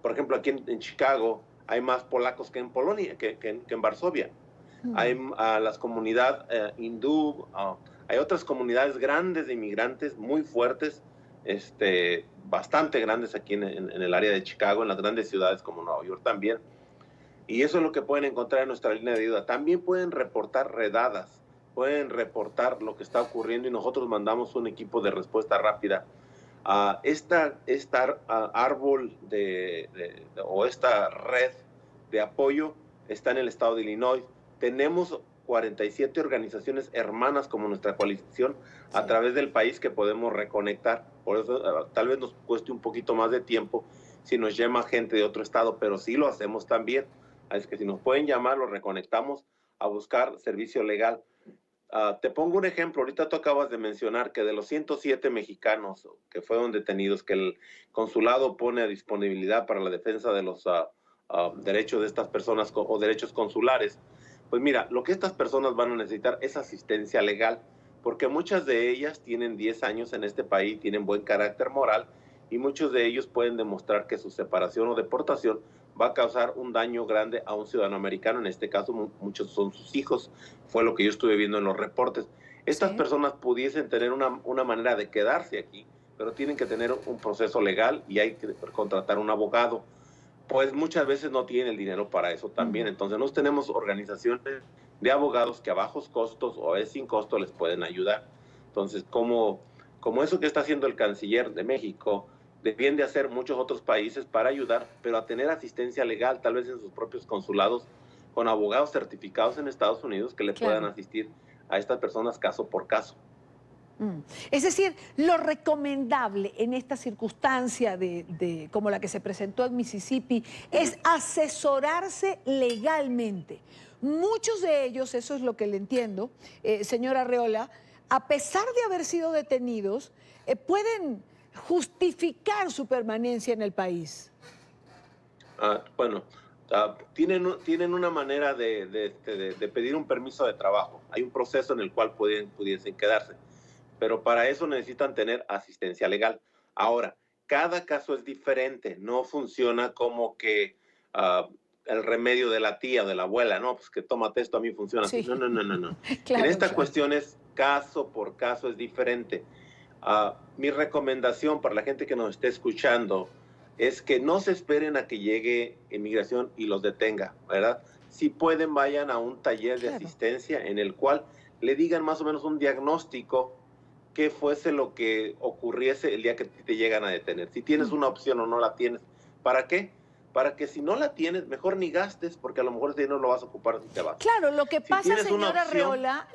Por ejemplo, aquí en Chicago hay más polacos que en Polonia, que en Varsovia. Hay las comunidades hindú, hay otras comunidades grandes de inmigrantes muy fuertes, bastante grandes aquí en el área de Chicago, en las grandes ciudades como Nueva York también. Y eso es lo que pueden encontrar en nuestra línea de ayuda. También pueden reportar redadas, pueden reportar lo que está ocurriendo y nosotros mandamos un equipo de respuesta rápida. Esta árbol o esta red de apoyo está en el estado de Illinois. Tenemos 47 organizaciones hermanas como nuestra coalición a través del país que podemos reconectar. Por eso tal vez nos cueste un poquito más de tiempo si nos llama gente de otro estado, pero sí lo hacemos también. Es que si nos pueden llamar, los reconectamos a buscar servicio legal. Te pongo un ejemplo. Ahorita tú acabas de mencionar que de los 107 mexicanos que fueron detenidos, que el consulado pone a disponibilidad para la defensa de los derechos de estas personas o derechos consulares, pues mira, lo que estas personas van a necesitar es asistencia legal, porque muchas de ellas tienen 10 años en este país, tienen buen carácter moral, y muchos de ellos pueden demostrar que su separación o deportación va a causar un daño grande a un ciudadano americano. En este caso, muchos son sus hijos. Fue lo que yo estuve viendo en los reportes. Estas personas pudiesen tener una manera de quedarse aquí, pero tienen que tener un proceso legal y hay que contratar un abogado. Pues muchas veces no tienen el dinero para eso también. Entonces, nosotros tenemos organizaciones de abogados que a bajos costos o sin costo les pueden ayudar. Entonces, como eso que está haciendo el canciller de México, deben de hacer muchos otros países para ayudar, pero a tener asistencia legal, tal vez en sus propios consulados, con abogados certificados en Estados Unidos que le puedan asistir a estas personas caso por caso. Es decir, lo recomendable en esta circunstancia como la que se presentó en Mississippi es asesorarse legalmente. Muchos de ellos, eso es lo que le entiendo, señora Arreola, a pesar de haber sido detenidos, pueden justificar su permanencia en el país. Tienen una manera de pedir un permiso de trabajo. Hay un proceso en el cual pudiesen quedarse, pero para eso necesitan tener asistencia legal. Ahora, cada caso es diferente, no funciona como que el remedio de la tía o de la abuela, no, pues que tómate esto, a mí funciona así. No. Claro, en esta cuestión es caso por caso, es diferente. Mi recomendación para la gente que nos esté escuchando es que no se esperen a que llegue inmigración y los detenga, ¿verdad? Si pueden, vayan a un taller de asistencia en el cual le digan más o menos un diagnóstico qué fuese lo que ocurriese el día que te llegan a detener. Si tienes una opción o no la tienes. ¿Para qué? Para que si no la tienes, mejor ni gastes, porque a lo mejor ese dinero lo vas a ocupar si te vas. Claro, lo que pasa, señora opción, Arreola,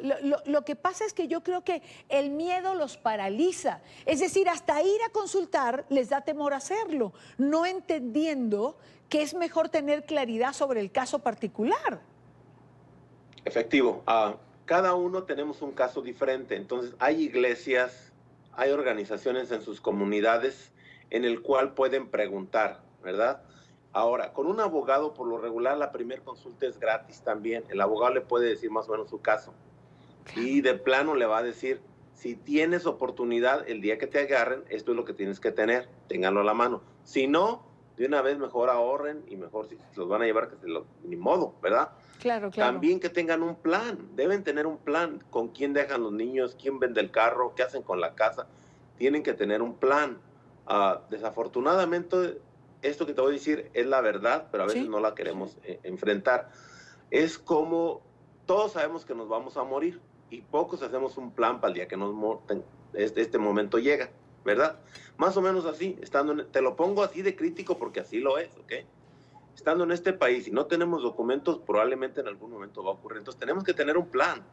lo que pasa es que yo creo que el miedo los paraliza. Es decir, hasta ir a consultar les da temor hacerlo, no entendiendo que es mejor tener claridad sobre el caso particular. Efectivo. Cada uno tenemos un caso diferente. Entonces, hay iglesias, hay organizaciones en sus comunidades en el cual pueden preguntar, ¿verdad? Ahora, con un abogado, por lo regular, la primera consulta es gratis también. El abogado le puede decir más o menos su caso. Y de plano le va a decir, si tienes oportunidad, el día que te agarren, esto es lo que tienes que tener. Ténganlo a la mano. Si no, de una vez mejor ahorren y mejor si los van a llevar, ni modo, ¿verdad? Claro. También que tengan un plan. Deben tener un plan. ¿Con quién dejan los niños? ¿Quién vende el carro? ¿Qué hacen con la casa? Tienen que tener un plan. Desafortunadamente, esto que te voy a decir es la verdad, pero a veces no la queremos enfrentar. Es como todos sabemos que nos vamos a morir y pocos hacemos un plan para el día que este momento llega, ¿verdad? Más o menos así, te lo pongo así de crítico porque así lo es, ¿ok? Estando en este país y no tenemos documentos, probablemente en algún momento va a ocurrir. Entonces tenemos que tener un plan.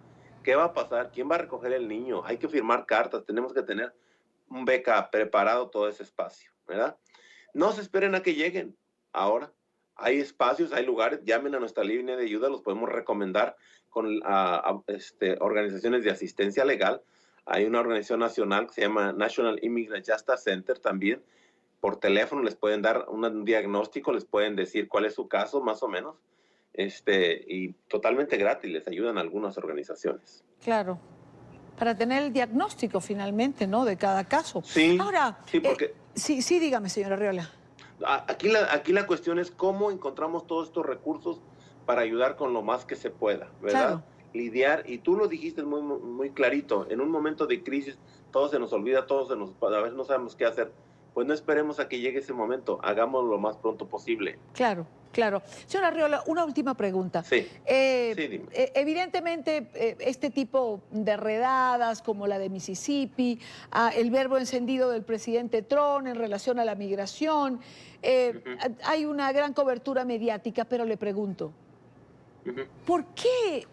¿Qué va a pasar? ¿Quién va a recoger el niño? Hay que firmar cartas, tenemos que tener un beca preparado todo ese espacio, ¿verdad? No se esperen a que lleguen. Ahora hay espacios, hay lugares, llamen a nuestra línea de ayuda, los podemos recomendar con organizaciones de asistencia legal. Hay una organización nacional que se llama National Immigrant Justice Center también. Por teléfono les pueden dar un diagnóstico, les pueden decir cuál es su caso, más o menos. Y totalmente gratis, les ayudan algunas organizaciones. Claro, para tener el diagnóstico finalmente, ¿no?, de cada caso. Sí, ahora, sí, porque... sí, dígame, señora Arriola. Aquí la cuestión es cómo encontramos todos estos recursos para ayudar con lo más que se pueda, ¿verdad? Claro. Lidiar, y tú lo dijiste muy clarito, en un momento de crisis todo se nos olvida, a veces no sabemos qué hacer. Pues no esperemos a que llegue ese momento, hagámoslo lo más pronto posible. Claro, claro. Señora Arriola, una última pregunta. Sí, dime. Evidentemente, este tipo de redadas, como la de Mississippi, el verbo encendido del presidente Trump en relación a la migración, hay una gran cobertura mediática, pero le pregunto, ¿por qué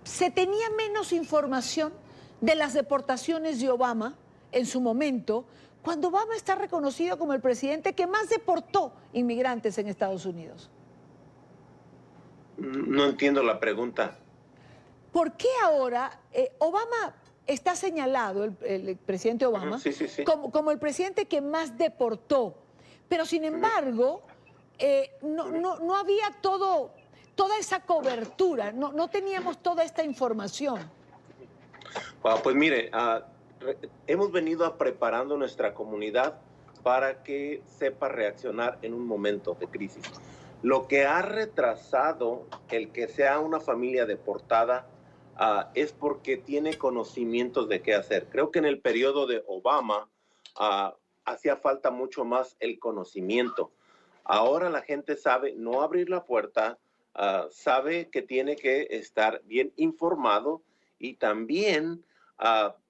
se tenía menos información de las deportaciones de Obama en su momento, cuando Obama está reconocido como el presidente que más deportó inmigrantes en Estados Unidos? No entiendo la pregunta. ¿Por qué ahora Obama está señalado, el presidente Obama, como el presidente que más deportó? Pero sin embargo, no había toda esa cobertura, no teníamos toda esta información. Wow, pues mire, hemos venido preparando nuestra comunidad para que sepa reaccionar en un momento de crisis. Lo que ha retrasado el que sea una familia deportada es porque tiene conocimientos de qué hacer. Creo que en el periodo de Obama hacía falta mucho más el conocimiento. Ahora la gente sabe no abrir la puerta, sabe que tiene que estar bien informado y también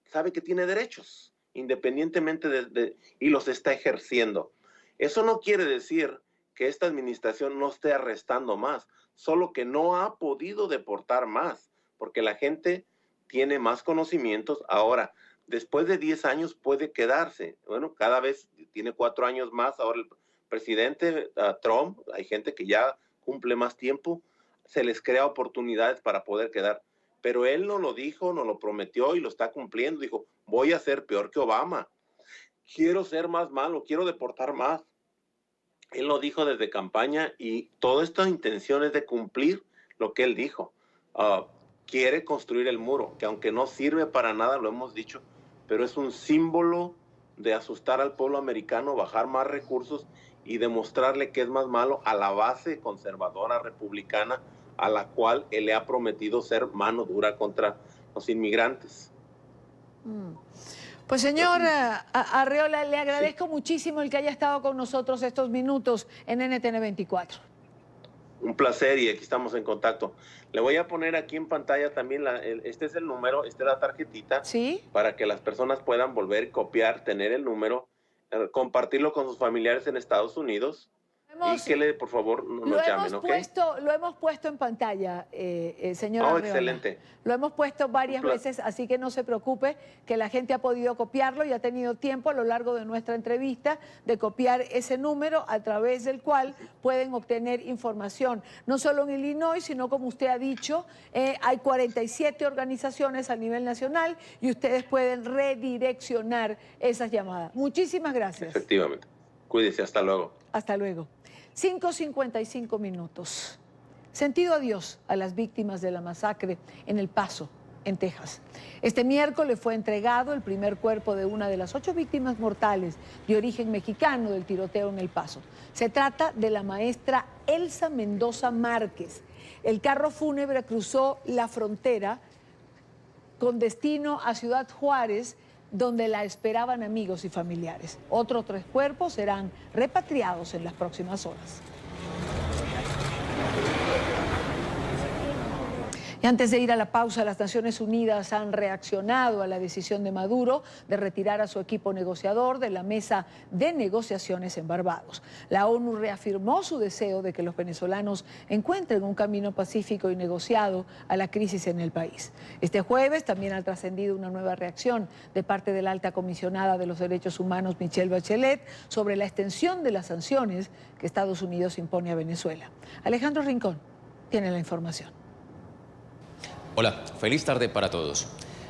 sabe que tiene derechos, independientemente y los está ejerciendo. Eso no quiere decir que esta administración no esté arrestando más, solo que no ha podido deportar más, porque la gente tiene más conocimientos. Ahora, después de 10 años puede quedarse. Bueno, cada vez tiene 4 años más. Ahora el presidente Trump, hay gente que ya cumple más tiempo, se les crea oportunidades para poder quedar. Pero él no lo dijo, no lo prometió y lo está cumpliendo. Dijo, voy a ser peor que Obama. Quiero ser más malo, quiero deportar más. Él lo dijo desde campaña y toda esta intención es de cumplir lo que él dijo. Quiere construir el muro, que aunque no sirve para nada, lo hemos dicho, pero es un símbolo de asustar al pueblo americano, bajar más recursos y demostrarle que es más malo a la base conservadora republicana a la cual él le ha prometido ser mano dura contra los inmigrantes. Pues señor Arriola, le agradezco muchísimo el que haya estado con nosotros estos minutos en NTN 24. Un placer y aquí estamos en contacto. Le voy a poner aquí en pantalla también, este es el número, esta es la tarjetita, para que las personas puedan volver, copiar, tener el número, compartirlo con sus familiares en Estados Unidos. Y que por favor nos llamen, ¿ok? Lo hemos puesto en pantalla, señor Arriola. Excelente. Lo hemos puesto varias veces, así que no se preocupe, que la gente ha podido copiarlo y ha tenido tiempo a lo largo de nuestra entrevista de copiar ese número a través del cual pueden obtener información. No solo en Illinois, sino como usted ha dicho, hay 47 organizaciones a nivel nacional y ustedes pueden redireccionar esas llamadas. Muchísimas gracias. Efectivamente. Cuídese, hasta luego. Hasta luego. 5:55 minutos. Sentido adiós a las víctimas de la masacre en El Paso, en Texas. Este miércoles fue entregado el primer cuerpo de una de las 8 víctimas mortales de origen mexicano del tiroteo en El Paso. Se trata de la maestra Elsa Mendoza Márquez. El carro fúnebre cruzó la frontera con destino a Ciudad Juárez, donde la esperaban amigos y familiares. Otros 3 cuerpos serán repatriados en las próximas horas. Y antes de ir a la pausa, las Naciones Unidas han reaccionado a la decisión de Maduro de retirar a su equipo negociador de la mesa de negociaciones en Barbados. La ONU reafirmó su deseo de que los venezolanos encuentren un camino pacífico y negociado a la crisis en el país. Este jueves también ha trascendido una nueva reacción de parte de la alta comisionada de los derechos humanos, Michelle Bachelet, sobre la extensión de las sanciones que Estados Unidos impone a Venezuela. Alejandro Rincón tiene la información. Hola, feliz tarde para todos.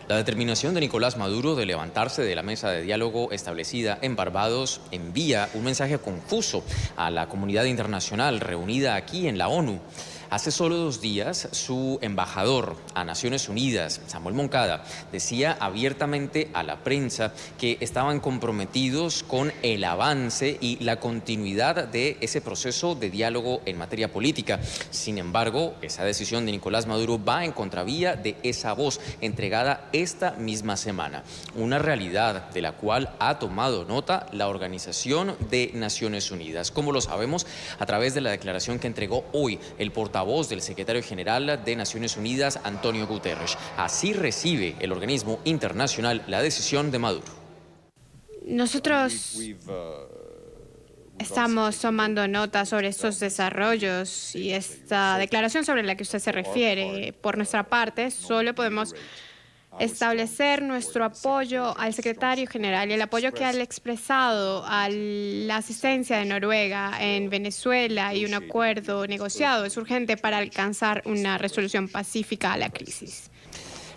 La determinación de Nicolás Maduro de levantarse de la mesa de diálogo establecida en Barbados envía un mensaje confuso a la comunidad internacional reunida aquí en la ONU. Hace solo 2 días, su embajador a Naciones Unidas, Samuel Moncada, decía abiertamente a la prensa que estaban comprometidos con el avance y la continuidad de ese proceso de diálogo en materia política. Sin embargo, esa decisión de Nicolás Maduro va en contravía de esa voz entregada esta misma semana. Una realidad de la cual ha tomado nota la Organización de Naciones Unidas. Como lo sabemos, a través de la declaración que entregó hoy el portavoz del secretario general de Naciones Unidas, Antonio Guterres. Así recibe el organismo internacional la decisión de Maduro. Nosotros estamos tomando nota sobre estos desarrollos y esta declaración sobre la que usted se refiere. Por nuestra parte, solo podemos establecer nuestro apoyo al secretario general y el apoyo que ha expresado a la asistencia de Noruega en Venezuela y un acuerdo negociado es urgente para alcanzar una resolución pacífica a la crisis.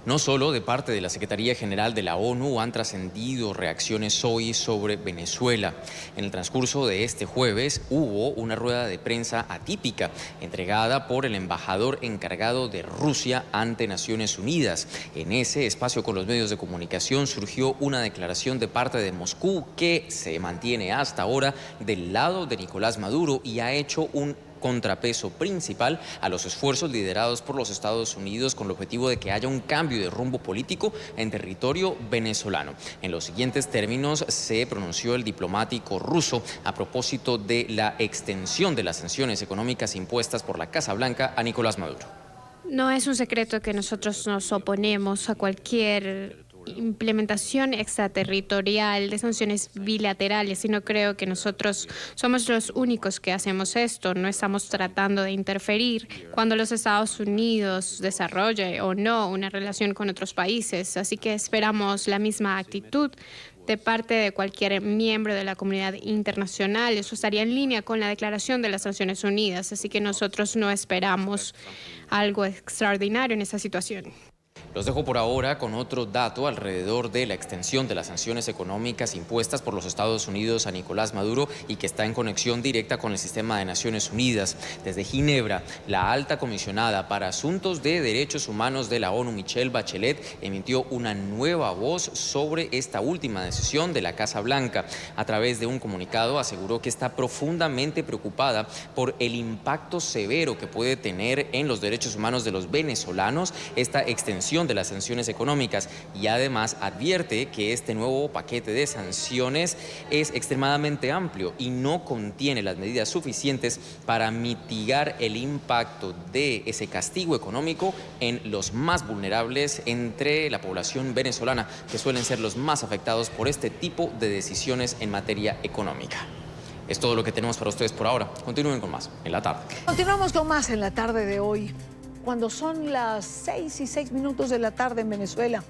No solo de parte de la Secretaría General de la ONU han trascendido reacciones hoy sobre Venezuela. En el transcurso de este jueves hubo una rueda de prensa atípica entregada por el embajador encargado de Rusia ante Naciones Unidas. En ese espacio con los medios de comunicación surgió una declaración de parte de Moscú que se mantiene hasta ahora del lado de Nicolás Maduro y ha hecho un contrapeso principal a los esfuerzos liderados por los Estados Unidos con el objetivo de que haya un cambio de rumbo político en territorio venezolano. En los siguientes términos se pronunció el diplomático ruso a propósito de la extensión de las sanciones económicas impuestas por la Casa Blanca a Nicolás Maduro. No es un secreto que nosotros nos oponemos a cualquier implementación extraterritorial de sanciones bilaterales, y no creo que nosotros somos los únicos que hacemos esto. No estamos tratando de interferir cuando los Estados Unidos desarrolle o no una relación con otros países, así que esperamos la misma actitud de parte de cualquier miembro de la comunidad internacional. Eso estaría en línea con la declaración de las Naciones Unidas, así que nosotros no esperamos algo extraordinario en esta situación. Los dejo por ahora con otro dato alrededor de la extensión de las sanciones económicas impuestas por los Estados Unidos a Nicolás Maduro y que está en conexión directa con el sistema de Naciones Unidas. Desde Ginebra, la alta comisionada para asuntos de derechos humanos de la ONU, Michelle Bachelet, emitió una nueva voz sobre esta última decisión de la Casa Blanca. A través de un comunicado aseguró que está profundamente preocupada por el impacto severo que puede tener en los derechos humanos de los venezolanos esta extensión de las sanciones económicas, y además advierte que este nuevo paquete de sanciones es extremadamente amplio y no contiene las medidas suficientes para mitigar el impacto de ese castigo económico en los más vulnerables entre la población venezolana, que suelen ser los más afectados por este tipo de decisiones en materia económica. Es todo lo que tenemos para ustedes por ahora. Continúen con más en la tarde. Continuamos con más en la tarde de hoy, cuando son las 6:06 de la tarde en Venezuela.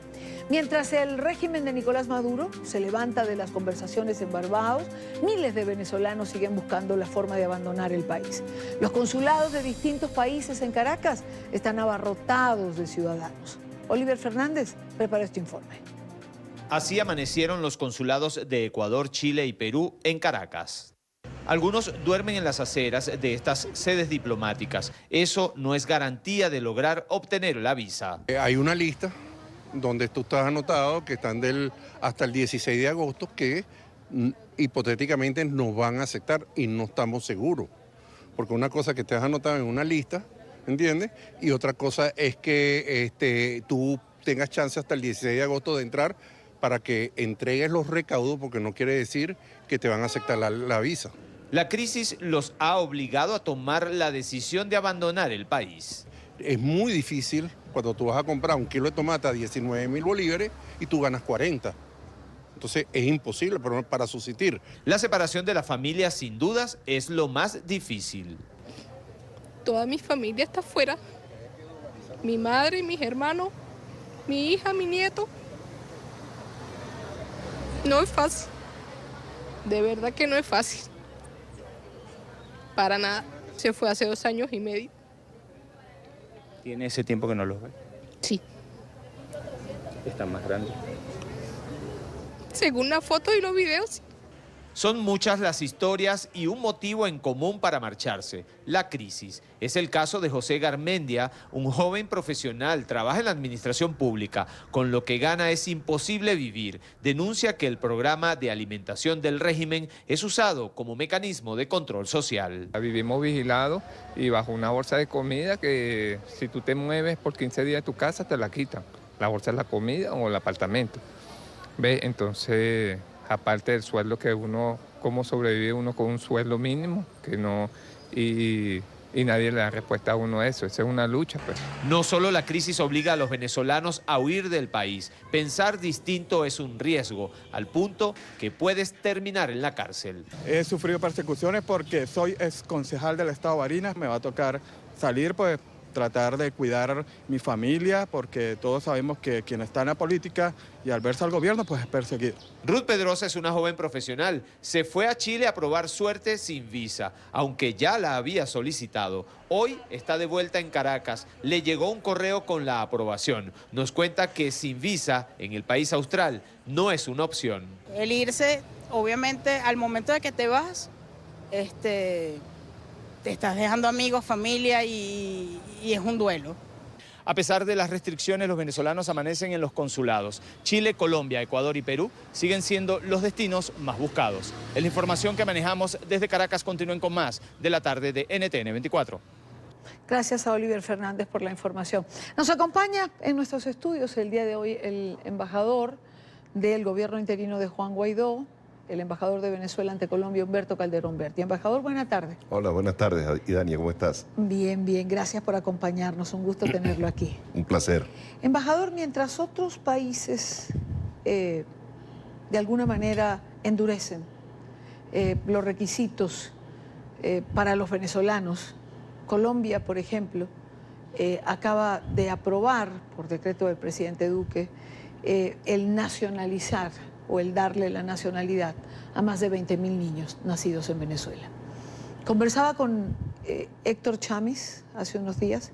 Mientras el régimen de Nicolás Maduro se levanta de las conversaciones en Barbados, miles de venezolanos siguen buscando la forma de abandonar el país. Los consulados de distintos países en Caracas están abarrotados de ciudadanos. Oliver Fernández prepara este informe. Así amanecieron los consulados de Ecuador, Chile y Perú en Caracas. Algunos duermen en las aceras de estas sedes diplomáticas. Eso no es garantía de lograr obtener la visa. Hay una lista donde tú estás anotado que están hasta el 16 de agosto que hipotéticamente nos van a aceptar y no estamos seguros. Porque una cosa que estés anotado en una lista, ¿entiendes? Y otra cosa es que tú tengas chance hasta el 16 de agosto de entrar para que entregues los recaudos, porque no quiere decir que te van a aceptar la visa. La crisis los ha obligado a tomar la decisión de abandonar el país. Es muy difícil cuando tú vas a comprar un kilo de tomate a 19.000 bolívares y tú ganas 40. Entonces es imposible para subsistir. La separación de la familia sin dudas es lo más difícil. Toda mi familia está afuera. Mi madre, mis hermanos, mi hija, mi nieto. No es fácil. De verdad que no es fácil. Para nada. Se fue hace 2 años y medio. ¿Tiene ese tiempo que no los ve? Sí. está más grande. Según la foto y los videos. Son muchas las historias y un motivo en común para marcharse, la crisis. Es el caso de José Garmendia, un joven profesional, trabaja en la administración pública. Con lo que gana es imposible vivir. Denuncia que el programa de alimentación del régimen es usado como mecanismo de control social. Vivimos vigilados y bajo una bolsa de comida que si tú te mueves por 15 días de tu casa te la quitan. La bolsa es la comida o el apartamento. ¿Ves? Entonces, aparte del sueldo que uno, cómo sobrevive uno con un sueldo mínimo, que no, y nadie le da respuesta a uno a eso. Esa es una lucha, pues. No solo la crisis obliga a los venezolanos a huir del país. Pensar distinto es un riesgo, al punto que puedes terminar en la cárcel. He sufrido persecuciones porque soy exconcejal del estado de Barinas. Me va a tocar salir, pues, tratar de cuidar mi familia, porque todos sabemos que quien está en la política y al verse al gobierno, pues es perseguido. Ruth Pedrosa es una joven profesional. Se fue a Chile a probar suerte sin visa, aunque ya la había solicitado. Hoy está de vuelta en Caracas. Le llegó un correo con la aprobación. Nos cuenta que sin visa en el país austral no es una opción. El irse, obviamente, al momento de que te vas, te estás dejando amigos, familia y es un duelo. A pesar de las restricciones, los venezolanos amanecen en los consulados. Chile, Colombia, Ecuador y Perú siguen siendo los destinos más buscados. Es la información que manejamos desde Caracas. Continúen con más de la tarde de NTN 24. Gracias a Oliver Fernández por la información. Nos acompaña en nuestros estudios el día de hoy el embajador del gobierno interino de Juan Guaidó, el embajador de Venezuela ante Colombia, Humberto Calderón Berti. Embajador, buenas tardes. Hola, buenas tardes, Idania, ¿cómo estás? Bien, bien, gracias por acompañarnos, un gusto tenerlo aquí. Un placer. Embajador, mientras otros países de alguna manera endurecen los requisitos para los venezolanos, Colombia, por ejemplo, acaba de aprobar, por decreto del presidente Duque, el nacionalizar o el darle la nacionalidad a más de 20.000 niños nacidos en Venezuela. Conversaba con Héctor Chamis hace unos días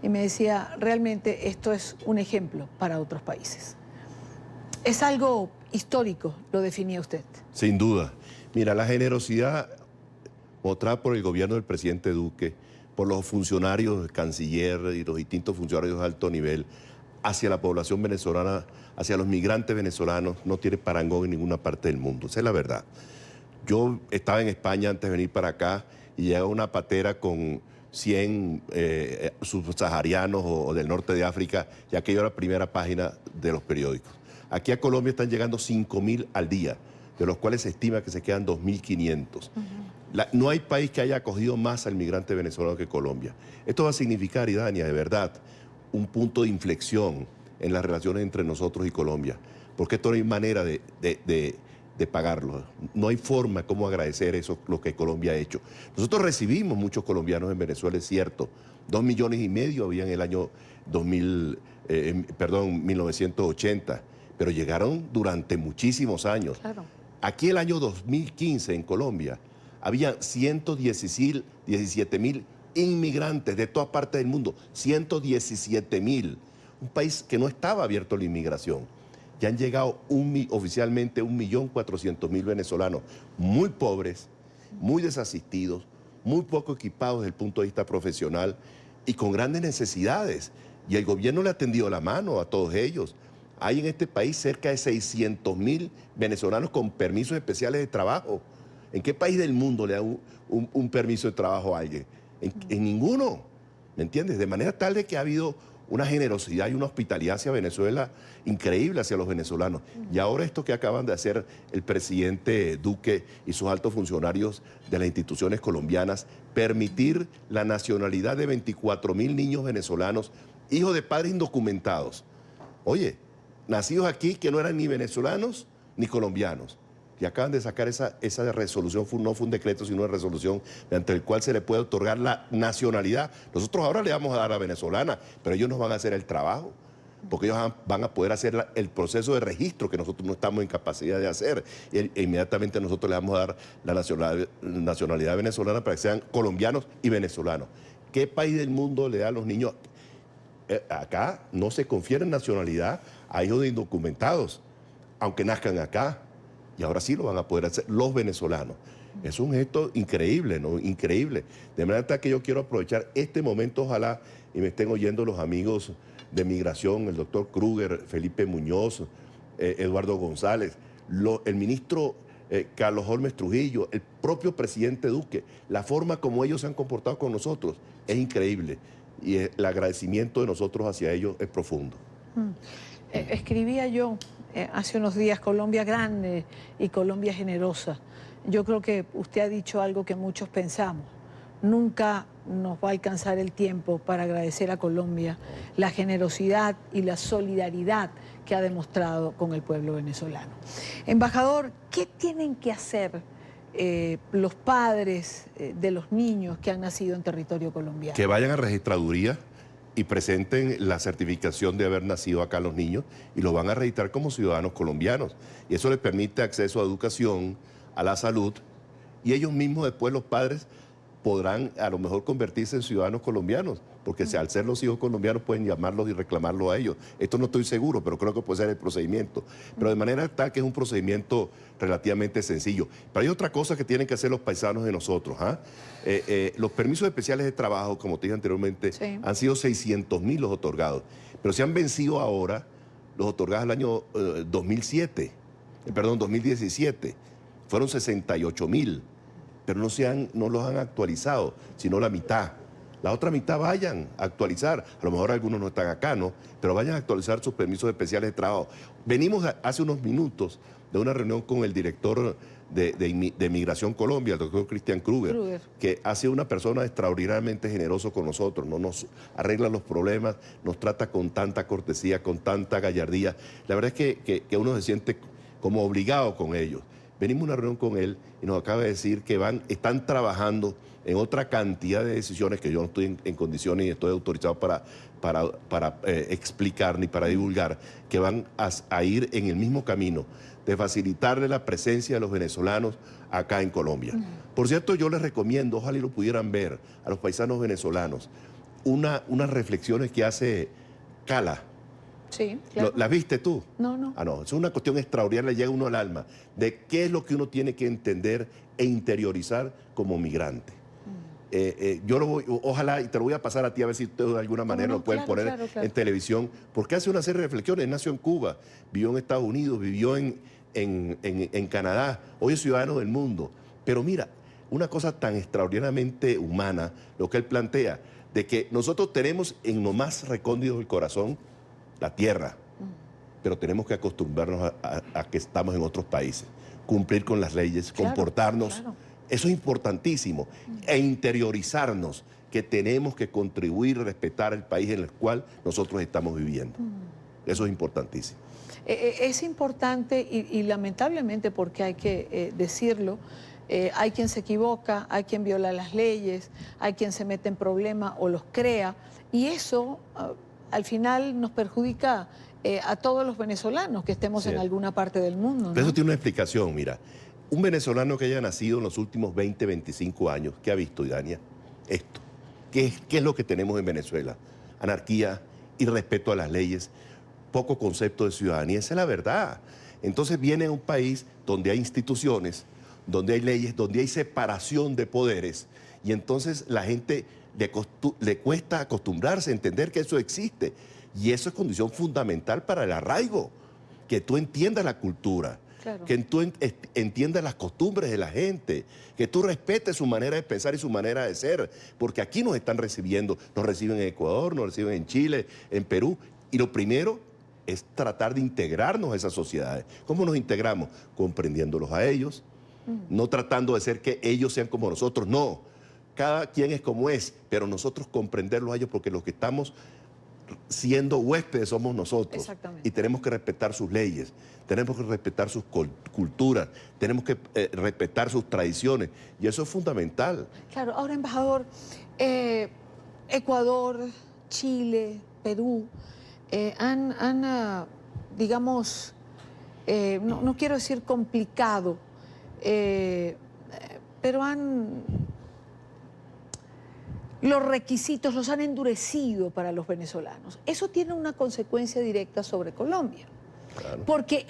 y me decía, realmente esto es un ejemplo para otros países. Es algo histórico, lo definía usted. Sin duda. Mira, la generosidad mostrada por el gobierno del presidente Duque, por los funcionarios, el canciller y los distintos funcionarios de alto nivel, hacia la población venezolana, hacia los migrantes venezolanos, no tiene parangón en ninguna parte del mundo. Esa es la verdad. Yo estaba en España antes de venir para acá y llega una patera con 100 subsaharianos o del norte de África, y aquello era la primera página de los periódicos. Aquí a Colombia están llegando 5.000 al día, de los cuales se estima que se quedan 2.500. No hay país que haya acogido más al migrante venezolano que Colombia. Esto va a significar, Idania, de verdad, un punto de inflexión en las relaciones entre nosotros y Colombia, porque esto no hay manera de pagarlo. No hay forma como agradecer eso, lo que Colombia ha hecho. Nosotros recibimos muchos colombianos en Venezuela, es cierto. 2,5 millones había en el año 1980, pero llegaron durante muchísimos años. Claro. Aquí el año 2015 en Colombia había 117.000 inmigrantes de todas partes del mundo, 117.000. Un país que no estaba abierto a la inmigración. Ya han llegado oficialmente 1.400.000 venezolanos, muy pobres, muy desasistidos, muy poco equipados desde el punto de vista profesional y con grandes necesidades. Y el gobierno le ha tendido la mano a todos ellos. Hay en este país cerca de 600.000 venezolanos con permisos especiales de trabajo. ¿En qué país del mundo le da un permiso de trabajo a alguien? En ninguno, ¿me entiendes? De manera tal de que ha habido una generosidad y una hospitalidad hacia Venezuela increíble hacia los venezolanos. Y ahora esto que acaban de hacer el presidente Duque y sus altos funcionarios de las instituciones colombianas, permitir la nacionalidad de 24.000 niños venezolanos, hijos de padres indocumentados. Oye, nacidos aquí que no eran ni venezolanos ni colombianos. Y acaban de sacar esa resolución, no fue un decreto, sino una resolución mediante el cual se le puede otorgar la nacionalidad. Nosotros ahora le vamos a dar a venezolana, pero ellos nos van a hacer el trabajo, porque ellos van a poder hacer el proceso de registro que nosotros no estamos en capacidad de hacer. E inmediatamente nosotros le vamos a dar la nacionalidad venezolana para que sean colombianos y venezolanos. ¿Qué país del mundo le da a los niños acá no se confiere nacionalidad a hijos de indocumentados, aunque nazcan acá. Y ahora sí lo van a poder hacer los venezolanos. Es un gesto increíble, ¿no? Increíble. De manera que yo quiero aprovechar este momento, ojalá y me estén oyendo los amigos de Migración, el doctor Kruger, Felipe Muñoz, Eduardo González, el ministro Carlos Holmes Trujillo, el propio presidente Duque. La forma como ellos se han comportado con nosotros es increíble y el agradecimiento de nosotros hacia ellos es profundo. Escribía yo hace unos días, Colombia grande y Colombia generosa. Yo creo que usted ha dicho algo que muchos pensamos. Nunca nos va a alcanzar el tiempo para agradecer a Colombia la generosidad y la solidaridad que ha demostrado con el pueblo venezolano. Embajador, ¿qué tienen que hacer los padres de los niños que han nacido en territorio colombiano? Que vayan a registraduría y presenten la certificación de haber nacido acá los niños y los van a registrar como ciudadanos colombianos. Y eso les permite acceso a educación, a la salud, y ellos mismos después, los padres, podrán a lo mejor convertirse en ciudadanos colombianos, porque al ser los hijos colombianos pueden llamarlos y reclamarlos a ellos. Esto no estoy seguro, pero creo que puede ser el procedimiento. Pero de manera tal que es un procedimiento relativamente sencillo. Pero hay otra cosa que tienen que hacer los paisanos de nosotros. Los permisos especiales de trabajo, como te dije anteriormente, han sido 600.000 los otorgados, pero se han vencido ahora los otorgados el año 2017. Fueron 68.000. Pero no los han actualizado, sino la mitad. La otra mitad vayan a actualizar. A lo mejor algunos no están acá, ¿no? Pero vayan a actualizar sus permisos especiales de trabajo. Venimos hace unos minutos de una reunión con el director de Migración Colombia, el doctor Cristian Kruger, que ha sido una persona extraordinariamente generosa con nosotros, no nos arregla los problemas, nos trata con tanta cortesía, con tanta gallardía. La verdad es que uno se siente como obligado con ellos. Venimos a una reunión con él y nos acaba de decir que están trabajando en otra cantidad de decisiones que yo no estoy en condiciones y estoy autorizado para explicar ni para divulgar, que van a ir en el mismo camino de facilitarle la presencia de los venezolanos acá en Colombia. Por cierto, yo les recomiendo, ojalá y lo pudieran ver, a los paisanos venezolanos, unas reflexiones que hace Cala. Sí, claro. ¿Las viste tú? No, no. No, es una cuestión extraordinaria, le llega a uno al alma, de qué es lo que uno tiene que entender e interiorizar como migrante. Ojalá, y te lo voy a pasar a ti a ver si ustedes de alguna manera lo pueden poner en televisión, porque hace una serie de reflexiones. Nació en Cuba, vivió en Estados Unidos, vivió en Canadá, hoy es ciudadano del mundo. Pero mira, una cosa tan extraordinariamente humana, lo que él plantea, de que nosotros tenemos en lo más recóndito del corazón la tierra, pero tenemos que acostumbrarnos a que estamos en otros países, cumplir con las leyes, comportarnos. Eso es importantísimo. E interiorizarnos que tenemos que contribuir y respetar el país en el cual nosotros estamos viviendo. Eso es importantísimo. Es importante y lamentablemente, porque hay que decirlo, hay quien se equivoca, hay quien viola las leyes, hay quien se mete en problemas o los crea, y eso al final nos perjudica a todos los venezolanos que estemos en alguna parte del mundo, ¿no? Eso tiene una explicación, mira. Un venezolano que haya nacido en los últimos 20, 25 años, ¿qué ha visto, Idania? Esto. ¿Qué es lo que tenemos en Venezuela? Anarquía, irrespeto a las leyes, poco concepto de ciudadanía. Esa es la verdad. Entonces viene a un país donde hay instituciones, donde hay leyes, donde hay separación de poderes, y entonces la gente le cuesta acostumbrarse a entender que eso existe. Y eso es condición fundamental para el arraigo, que tú entiendas la cultura, que tú entiendas las costumbres de la gente, que tú respetes su manera de pensar y su manera de ser, porque aquí nos están recibiendo, nos reciben en Ecuador, nos reciben en Chile, en Perú, y lo primero es tratar de integrarnos a esas sociedades. ¿Cómo nos integramos? Comprendiéndolos a ellos, no tratando de ser que ellos sean como nosotros, no. Cada quien es como es, pero nosotros comprenderlos a ellos, porque los que estamos siendo huéspedes somos nosotros. Y tenemos que respetar sus leyes, tenemos que respetar sus culturas, tenemos que respetar sus tradiciones, y eso es fundamental. Claro, ahora, embajador, Ecuador, Chile, Perú, digamos, no quiero decir complicado, pero han los requisitos los han endurecido para los venezolanos. Eso tiene una consecuencia directa sobre Colombia. Claro. Porque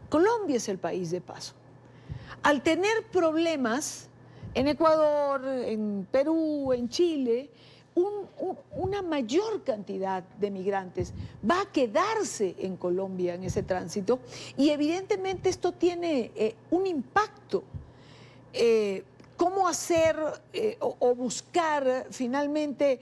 Colombia es el país de paso. Al tener problemas en Ecuador, en Perú, en Chile, una mayor cantidad de migrantes va a quedarse en Colombia en ese tránsito y evidentemente esto tiene un impacto. ¿Cómo hacer o buscar finalmente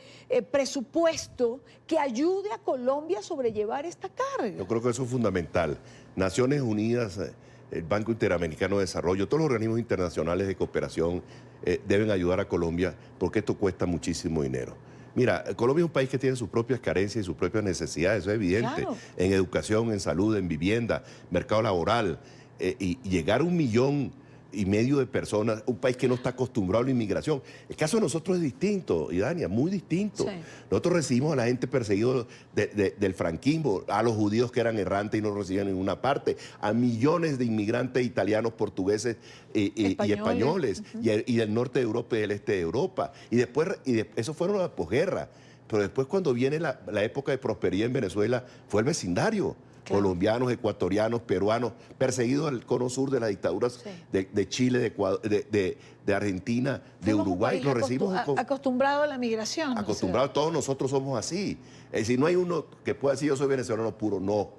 presupuesto que ayude a Colombia a sobrellevar esta carga? Yo creo que eso es fundamental. Naciones Unidas, el Banco Interamericano de Desarrollo, todos los organismos internacionales de cooperación deben ayudar a Colombia porque esto cuesta muchísimo dinero. Mira, Colombia es un país que tiene sus propias carencias y sus propias necesidades, eso es evidente, claro. En educación, en salud, en vivienda, mercado laboral, y llegar a 1,5 millones de personas, un país que no está acostumbrado a la inmigración. El caso de nosotros es distinto, Idania, muy distinto. Sí. Nosotros recibimos a la gente perseguida del franquismo, a los judíos que eran errantes y no recibían en ninguna parte, a millones de inmigrantes italianos, portugueses y españoles, y del norte de Europa y del este de Europa. Y eso fueron las posguerras. Pero después, cuando viene la época de prosperidad en Venezuela, fue el vecindario. Claro. Colombianos, ecuatorianos, peruanos, perseguidos al cono sur de las dictaduras de Chile, de Ecuador, de Argentina, de Uruguay. Lo recibimos acostumbrado a la migración. Acostumbrado, todos nosotros somos así. Es decir, no hay uno que pueda decir yo soy venezolano puro, no.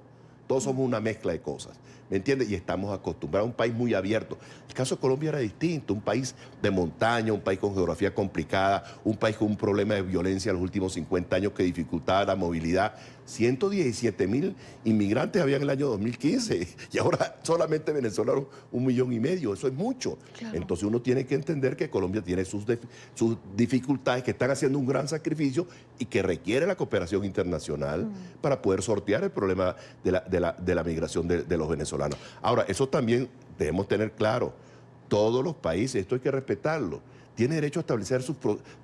Todos somos una mezcla de cosas, ¿me entiendes? Y estamos acostumbrados a un país muy abierto. El caso de Colombia era distinto, un país de montaña, un país con geografía complicada, un país con un problema de violencia en los últimos 50 años que dificultaba la movilidad. 117,000 inmigrantes había en el año 2015 y ahora solamente venezolanos 1,5 millones, eso es mucho. Claro. Entonces uno tiene que entender que Colombia tiene sus dificultades, que están haciendo un gran sacrificio y que requiere la cooperación internacional para poder sortear el problema de la migración de los venezolanos. Ahora, eso también debemos tener claro, todos los países, esto hay que respetarlo, tiene derecho a establecer su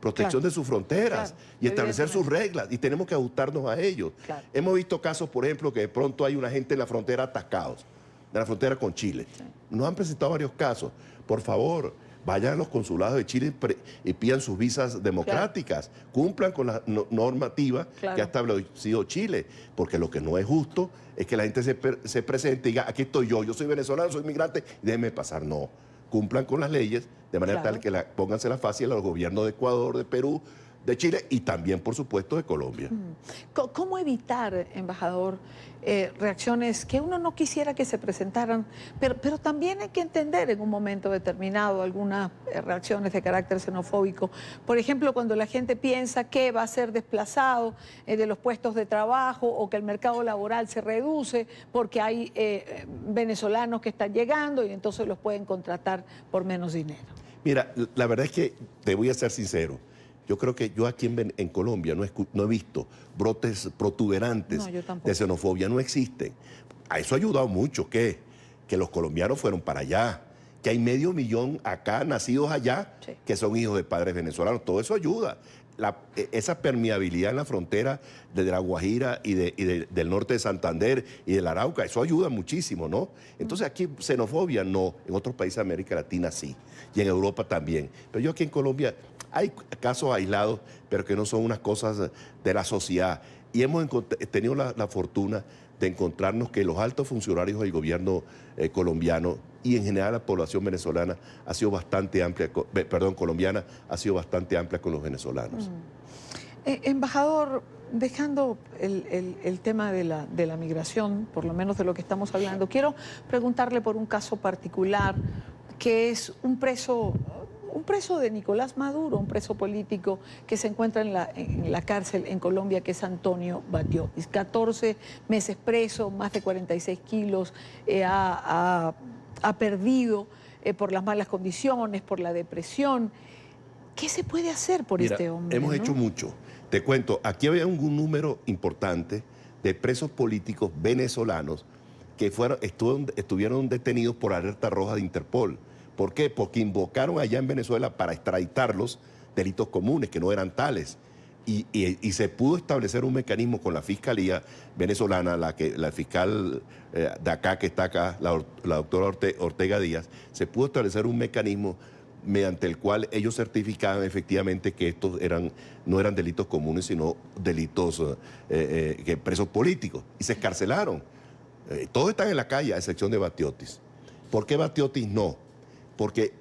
protección de sus fronteras y establecer sus reglas, y tenemos que ajustarnos a ellos. Claro. Hemos visto casos, por ejemplo, que de pronto hay una gente en la frontera atacados, en la frontera con Chile. Sí. Nos han presentado varios casos. Por favor, vayan a los consulados de Chile y pidan sus visas democráticas, cumplan con la normativa que ha establecido Chile, porque lo que no es justo es que la gente se presente y diga, aquí estoy yo soy venezolano, soy migrante, y déjenme pasar. No, cumplan con las leyes de manera tal que póngansela fácil a los gobiernos de Ecuador, de Perú, de Chile y también, por supuesto, de Colombia. ¿Cómo evitar, embajador, reacciones que uno no quisiera que se presentaran, pero también hay que entender en un momento determinado algunas reacciones de carácter xenofóbico? Por ejemplo, cuando la gente piensa que va a ser desplazado de los puestos de trabajo o que el mercado laboral se reduce porque hay venezolanos que están llegando y entonces los pueden contratar por menos dinero. Mira, la verdad es que te voy a ser sincero. Yo creo que yo aquí en Colombia no he visto brotes protuberantes de xenofobia, no existen. A eso ha ayudado mucho que los colombianos fueron para allá, que hay 500,000 acá, nacidos allá, que son hijos de padres venezolanos. Todo eso ayuda. Esa permeabilidad en la frontera de La Guajira y del norte de Santander y del Arauca, eso ayuda muchísimo, ¿no? Entonces aquí xenofobia no, en otros países de América Latina sí, y en Europa también. Pero yo aquí en Colombia hay casos aislados, pero que no son unas cosas de la sociedad. Y hemos tenido la fortuna de encontrarnos que los altos funcionarios del gobierno colombiano y en general la población venezolana ha sido bastante amplia, colombiana ha sido bastante amplia con los venezolanos. Embajador, dejando el tema de la migración, por lo menos de lo que estamos hablando, quiero preguntarle por un caso particular que es un preso de Nicolás Maduro, un preso político que se encuentra en la cárcel en Colombia, que es Antonio Batlló. 14 meses preso, más de 46 kilos, ha perdido por las malas condiciones, por la depresión. ¿Qué se puede hacer por este hombre? Hemos hecho mucho. Te cuento, aquí había un número importante de presos políticos venezolanos que estuvieron detenidos por alerta roja de Interpol. ¿Por qué? Porque invocaron allá en Venezuela para extraditarlos delitos comunes, que no eran tales. Y se pudo establecer un mecanismo con la Fiscalía venezolana, la fiscal de acá, que está acá, la doctora Ortega Díaz, se pudo establecer un mecanismo mediante el cual ellos certificaban efectivamente que estos no eran delitos comunes, sino delitos presos políticos, y se escarcelaron. Todos están en la calle, a excepción de Batiotis. ¿Por qué Batiotis no? Porque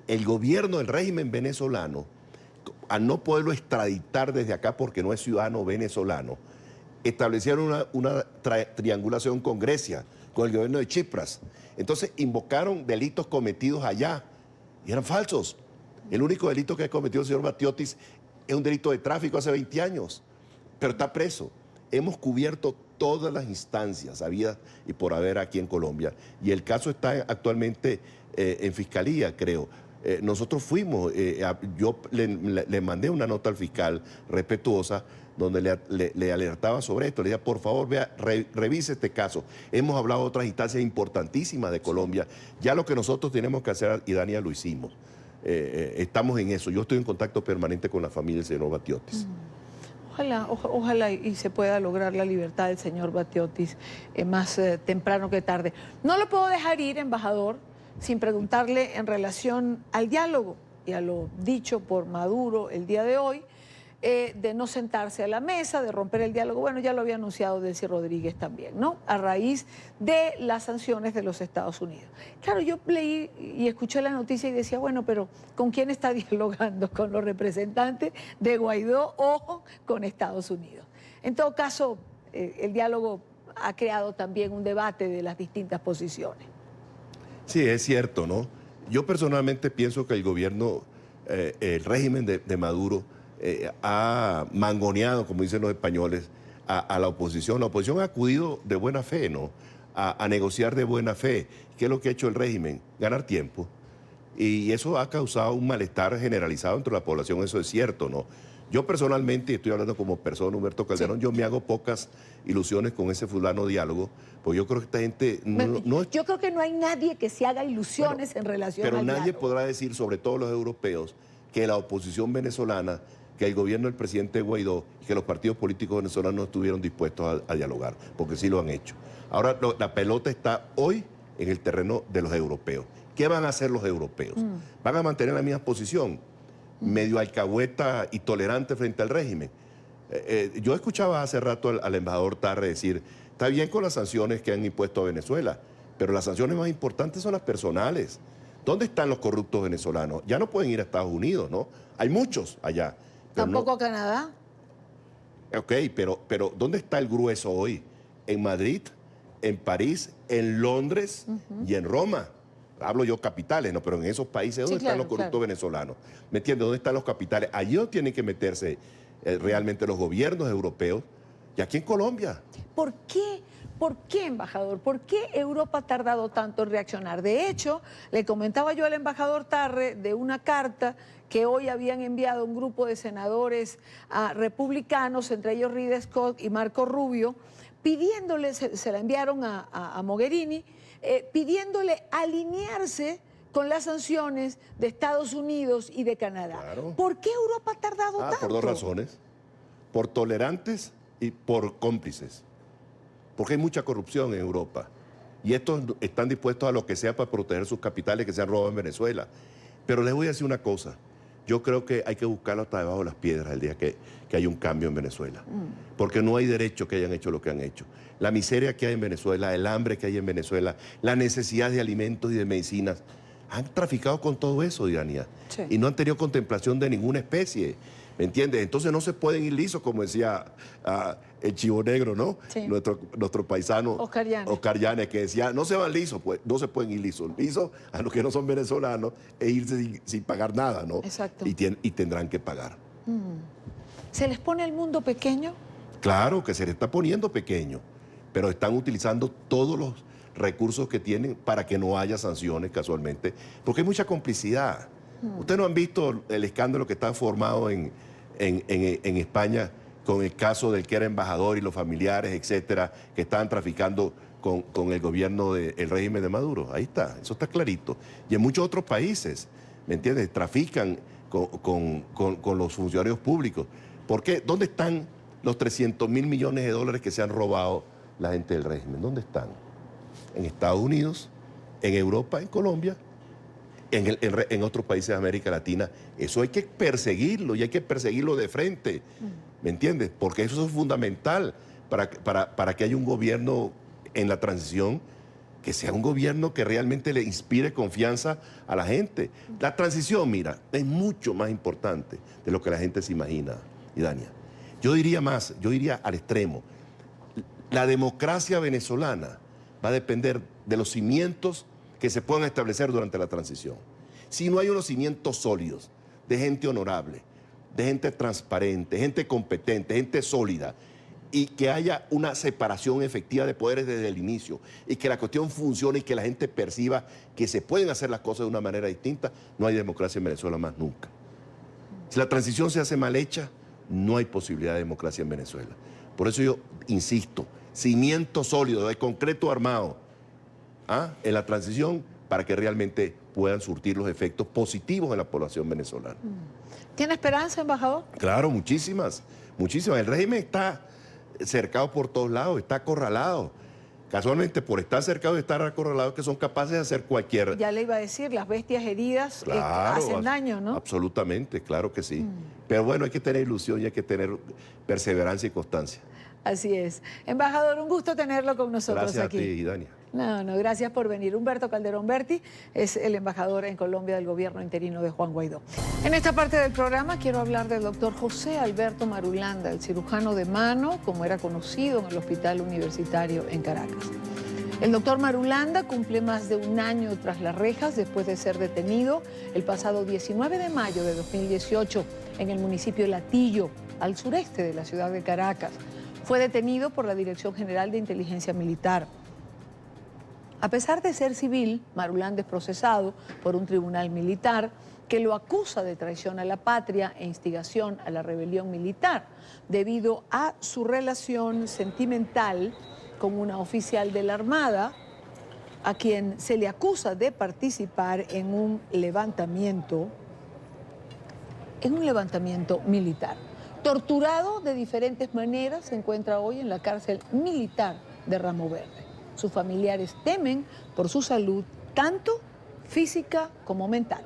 el gobierno del régimen venezolano, al no poderlo extraditar desde acá porque no es ciudadano venezolano, establecieron una triangulación con Grecia, con el gobierno de Chipras. Entonces invocaron delitos cometidos allá y eran falsos. El único delito que ha cometido el señor Batiotis es un delito de tráfico hace 20 años, pero está preso. Hemos cubierto todas las instancias habidas y por haber aquí en Colombia, y el caso está actualmente en fiscalía, creo. Nosotros fuimos, yo le mandé una nota al fiscal respetuosa donde le alertaba sobre esto. Le decía, por favor, vea, revise este caso. Hemos hablado de otras instancias importantísimas de Colombia. Ya lo que nosotros tenemos que hacer, y Dania lo hicimos. Estamos en eso. Yo estoy en contacto permanente con la familia del señor Batiotis. Ojalá y se pueda lograr la libertad del señor Batiotis más temprano que tarde. No lo puedo dejar ir, embajador, sin preguntarle en relación al diálogo y a lo dicho por Maduro el día de hoy, de no sentarse a la mesa, de romper el diálogo. Bueno, ya lo había anunciado Delcy Rodríguez también, ¿no? A raíz de las sanciones de los Estados Unidos. Claro, yo leí y escuché la noticia y decía, bueno, pero ¿con quién está dialogando? ¿Con los representantes de Guaidó o con Estados Unidos? En todo caso, el diálogo ha creado también un debate de las distintas posiciones. Sí, es cierto, ¿no? Yo personalmente pienso que el gobierno, el régimen de Maduro, ha mangoneado, como dicen los españoles, a la oposición. La oposición ha acudido de buena fe, ¿no? A negociar de buena fe. ¿Qué es lo que ha hecho el régimen? Ganar tiempo. Y eso ha causado un malestar generalizado entre la población, eso es cierto, ¿no? Yo personalmente, y estoy hablando como persona, Humberto Calderón, sí, yo me hago pocas ilusiones con ese fulano diálogo, porque yo creo que esta gente no yo creo que no hay nadie que se haga ilusiones en relación al diálogo. Pero nadie podrá decir, sobre todo los europeos, que la oposición venezolana, que el gobierno del presidente Guaidó y que los partidos políticos venezolanos no estuvieron dispuestos a dialogar, porque sí lo han hecho. Ahora la pelota está hoy en el terreno de los europeos. ¿Qué van a hacer los europeos? ¿Van a mantener la misma posición, medio alcahueta y tolerante frente al régimen? Yo escuchaba hace rato al embajador Tarre decir, está bien con las sanciones que han impuesto a Venezuela, pero las sanciones más importantes son las personales. ¿Dónde están los corruptos venezolanos? Ya no pueden ir a Estados Unidos, ¿no? Hay muchos allá. ¿Tampoco Canadá? Ok, pero ¿dónde está el grueso hoy? En Madrid, en París, en Londres y en Roma. Hablo yo capitales, ¿no? Pero en esos países, ¿dónde están los corruptos venezolanos? ¿Me entiendes? ¿Dónde están los capitales? Allí no tienen que meterse realmente los gobiernos europeos. Y aquí en Colombia. ¿Por qué, embajador? ¿Por qué Europa ha tardado tanto en reaccionar? De hecho, le comentaba yo al embajador Tarre de una carta que hoy habían enviado un grupo de senadores republicanos, entre ellos Reed Scott y Marco Rubio, pidiéndole, se la enviaron a Mogherini, pidiéndole alinearse con las sanciones de Estados Unidos y de Canadá. Claro. ¿Por qué Europa ha tardado tanto? Por dos razones. Por tolerantes y por cómplices. Porque hay mucha corrupción en Europa. Y estos están dispuestos a lo que sea para proteger sus capitales que se han robado en Venezuela. Pero les voy a decir una cosa. Yo creo que hay que buscarlo hasta debajo de las piedras el día que haya un cambio en Venezuela. Porque no hay derecho que hayan hecho lo que han hecho. La miseria que hay en Venezuela, el hambre que hay en Venezuela, la necesidad de alimentos y de medicinas, han traficado con todo eso, Dania. Sí. Y no han tenido contemplación de ninguna especie. ¿Me entiendes? Entonces no se pueden ir lisos, como decía el Chivo Negro, ¿no? Sí. Nuestro paisano Oscar Llanes, que decía, no se van lisos, pues no se pueden ir lisos. Lisos a los que no son venezolanos e irse sin pagar nada, ¿no? Exacto. Y tendrán que pagar. ¿Se les pone el mundo pequeño? Claro que se les está poniendo pequeño, pero están utilizando todos los recursos que tienen para que no haya sanciones casualmente, porque hay mucha complicidad. Ustedes no han visto el escándalo que está formado en España con el caso del que era embajador y los familiares, etcétera, que estaban traficando con el gobierno del régimen de Maduro. Ahí está, eso está clarito. Y en muchos otros países, ¿me entiendes? Trafican con los funcionarios públicos. ¿Por qué? ¿Dónde están los 300.000 millones de dólares que se han robado la gente del régimen? ¿Dónde están? En Estados Unidos, en Europa, en Colombia. en otros países de América Latina. Eso hay que perseguirlo y hay que perseguirlo de frente, ¿me entiendes? Porque eso es fundamental para que haya un gobierno en la transición que sea un gobierno que realmente le inspire confianza a la gente. La transición, mira, es mucho más importante de lo que la gente se imagina, Idania. Yo diría más, yo iría al extremo. La democracia venezolana va a depender de los cimientos que se puedan establecer durante la transición. Si no hay unos cimientos sólidos, de gente honorable, de gente transparente, gente competente, gente sólida, y que haya una separación efectiva de poderes desde el inicio, y que la cuestión funcione y que la gente perciba que se pueden hacer las cosas de una manera distinta, no hay democracia en Venezuela más nunca. Si la transición se hace mal hecha, no hay posibilidad de democracia en Venezuela. Por eso yo insisto, cimiento sólido, de concreto armado, en la transición, para que realmente puedan surtir los efectos positivos en la población venezolana. ¿Tiene esperanza, embajador? Claro, muchísimas, muchísimas. El régimen está cercado por todos lados, está acorralado. Casualmente, por estar cercado y estar acorralado, que son capaces de hacer cualquier... Ya le iba a decir, las bestias heridas Claro, hacen daño, ¿no? Absolutamente, claro que sí. Pero bueno, hay que tener ilusión y hay que tener perseverancia y constancia. Así es. Embajador, un gusto tenerlo con nosotros Gracias aquí. a ti, Dania. No, gracias por venir. Humberto Calderón Berti es el embajador en Colombia del gobierno interino de Juan Guaidó. En esta parte del programa quiero hablar del doctor José Alberto Marulanda, el cirujano de mano, como era conocido en el Hospital Universitario en Caracas. El doctor Marulanda cumple más de un año tras las rejas después de ser detenido el pasado 19 de mayo de 2018 en el municipio Latillo, al sureste de la ciudad de Caracas. Fue detenido por la Dirección General de Inteligencia Militar. A pesar de ser civil, Marulanda es procesado por un tribunal militar que lo acusa de traición a la patria e instigación a la rebelión militar, debido a su relación sentimental con una oficial de la Armada, a quien se le acusa de participar en un levantamiento militar. Torturado de diferentes maneras, se encuentra hoy en la cárcel militar de Ramo Verde. Sus familiares temen por su salud, tanto física como mental.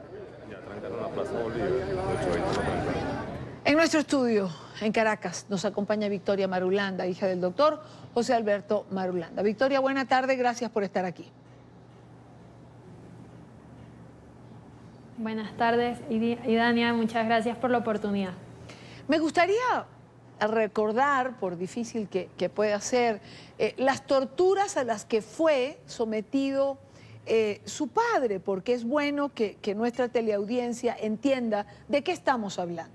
En nuestro estudio, en Caracas, nos acompaña Victoria Marulanda, hija del doctor José Alberto Marulanda. Victoria, buena tarde, gracias por estar aquí. Buenas tardes, Idania, muchas gracias por la oportunidad. Me gustaría recordar, por difícil que pueda ser, las torturas a las que fue sometido su padre, porque es bueno que nuestra teleaudiencia entienda de qué estamos hablando.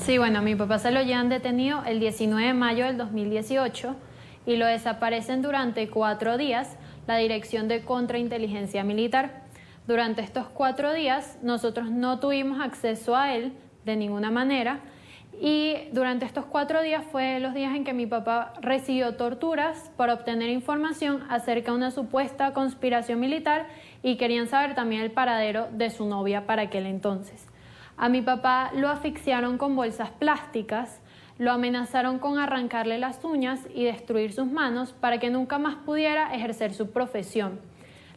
Sí, bueno, a mi papá se lo llevan detenido el 19 de mayo del 2018 y lo desaparecen durante 4 días la Dirección de Contrainteligencia Militar. Durante estos 4 días nosotros no tuvimos acceso a él de ninguna manera y durante estos 4 días fue los días en que mi papá recibió torturas para obtener información acerca de una supuesta conspiración militar y querían saber también el paradero de su novia para aquel entonces. A mi papá lo asfixiaron con bolsas plásticas, lo amenazaron con arrancarle las uñas y destruir sus manos para que nunca más pudiera ejercer su profesión.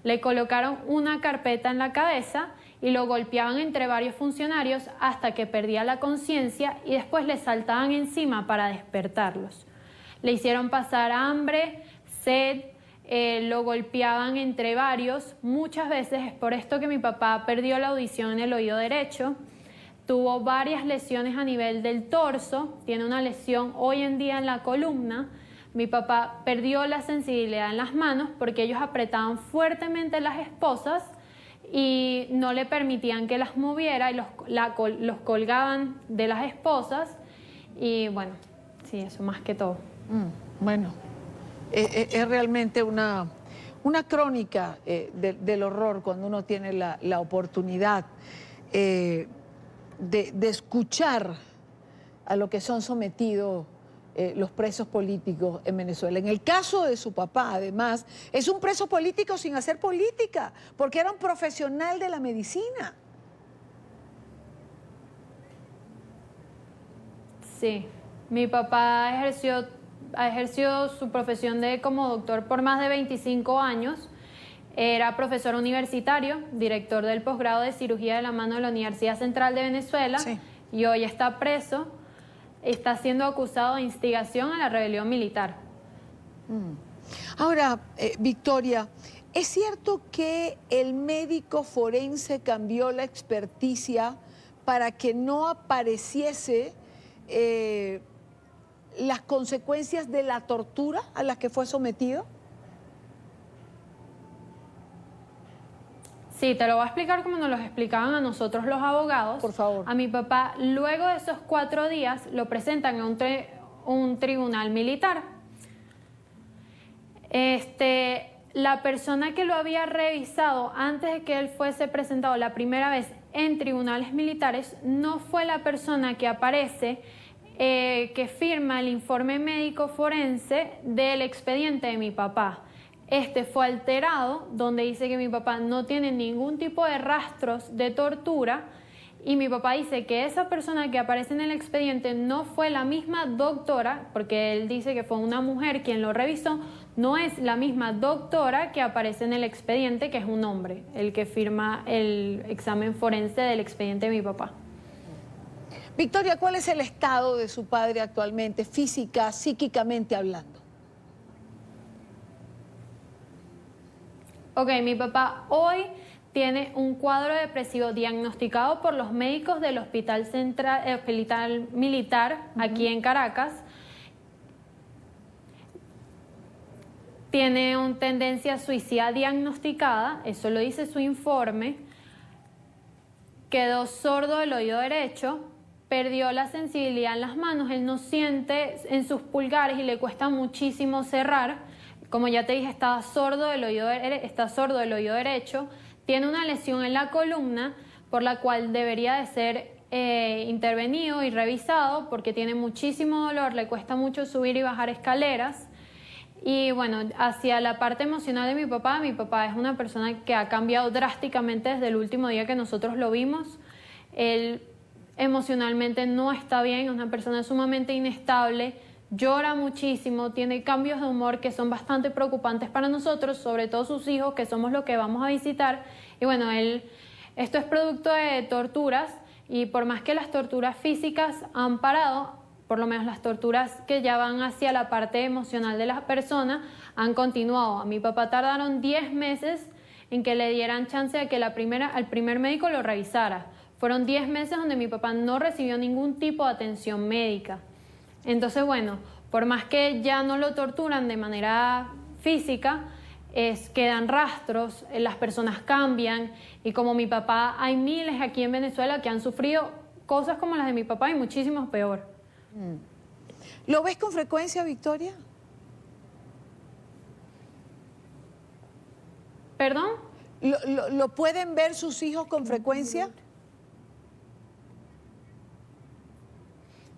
Le colocaron una carpeta en la cabeza y lo golpeaban entre varios funcionarios hasta que perdía la conciencia y después le saltaban encima para despertarlos. Le hicieron pasar hambre, sed, lo golpeaban entre varios. Muchas veces es por esto que mi papá perdió la audición en el oído derecho. Tuvo varias lesiones a nivel del torso, tiene una lesión hoy en día en la columna. Mi papá perdió la sensibilidad en las manos porque ellos apretaban fuertemente las esposas y no le permitían que las moviera y los colgaban de las esposas. Y bueno, sí, eso más que todo. Bueno, es realmente una crónica del horror cuando uno tiene la oportunidad de escuchar a lo que son sometidos los presos políticos en Venezuela. En el caso de su papá, además, es un preso político sin hacer política, porque era un profesional de la medicina. Sí, mi papá ha ejercido su profesión como doctor por más de 25 años Era profesor universitario, director del posgrado de cirugía de la mano de la Universidad Central de Venezuela, y hoy está preso, está siendo acusado de instigación a la rebelión militar. Ahora, Victoria, ¿es cierto que el médico forense cambió la experticia para que no apareciese las consecuencias de la tortura a las que fue sometido? Sí, te lo voy a explicar como nos lo explicaban a nosotros los abogados. Por favor. A mi papá, luego de esos 4 días, lo presentan a un tribunal militar. La persona que lo había revisado antes de que él fuese presentado la primera vez en tribunales militares no fue la persona que aparece, que firma el informe médico forense del expediente de mi papá. Este fue alterado, donde dice que mi papá no tiene ningún tipo de rastros de tortura, y mi papá dice que esa persona que aparece en el expediente no fue la misma doctora, porque él dice que fue una mujer quien lo revisó, no es la misma doctora que aparece en el expediente, que es un hombre, el que firma el examen forense del expediente de mi papá. Victoria, ¿cuál es el estado de su padre actualmente, física, psíquicamente hablando? Ok, mi papá hoy tiene un cuadro depresivo diagnosticado por los médicos del Hospital Militar aquí en Caracas. Tiene una tendencia suicida diagnosticada, eso lo dice su informe. Quedó sordo del oído derecho, perdió la sensibilidad en las manos, él no siente en sus pulgares y le cuesta muchísimo cerrar. Como ya te dije, está sordo del oído derecho, tiene una lesión en la columna por la cual debería de ser intervenido y revisado porque tiene muchísimo dolor, le cuesta mucho subir y bajar escaleras. Y bueno, hacia la parte emocional de mi papá es una persona que ha cambiado drásticamente desde el último día que nosotros lo vimos. Él emocionalmente no está bien, es una persona sumamente inestable, llora muchísimo, tiene cambios de humor que son bastante preocupantes para nosotros, sobre todo sus hijos, que somos los que vamos a visitar. Y bueno, esto es producto de torturas, y por más que las torturas físicas han parado, por lo menos las torturas que ya van hacia la parte emocional de la persona han continuado. A mi papá tardaron 10 meses en que le dieran chance de que al primer médico lo revisara. Fueron 10 meses donde mi papá no recibió ningún tipo de atención médica. Entonces, bueno, por más que ya no lo torturan de manera física, quedan rastros, las personas cambian, y como mi papá, hay miles aquí en Venezuela que han sufrido cosas como las de mi papá y muchísimo peor. ¿Lo ves con frecuencia, Victoria? ¿Perdón? ¿Lo pueden ver sus hijos con frecuencia?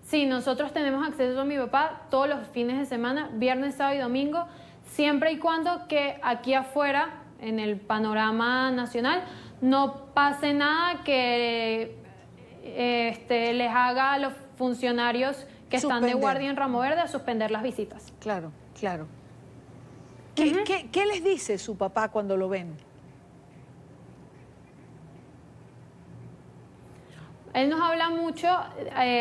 Sí, nosotros tenemos acceso a mi papá todos los fines de semana, viernes, sábado y domingo, siempre y cuando que aquí afuera, en el panorama nacional, no pase nada que les haga a los funcionarios que están de guardia en Ramo Verde a suspender las visitas. Claro, claro. ¿Qué les dice su papá cuando lo ven? Él nos habla mucho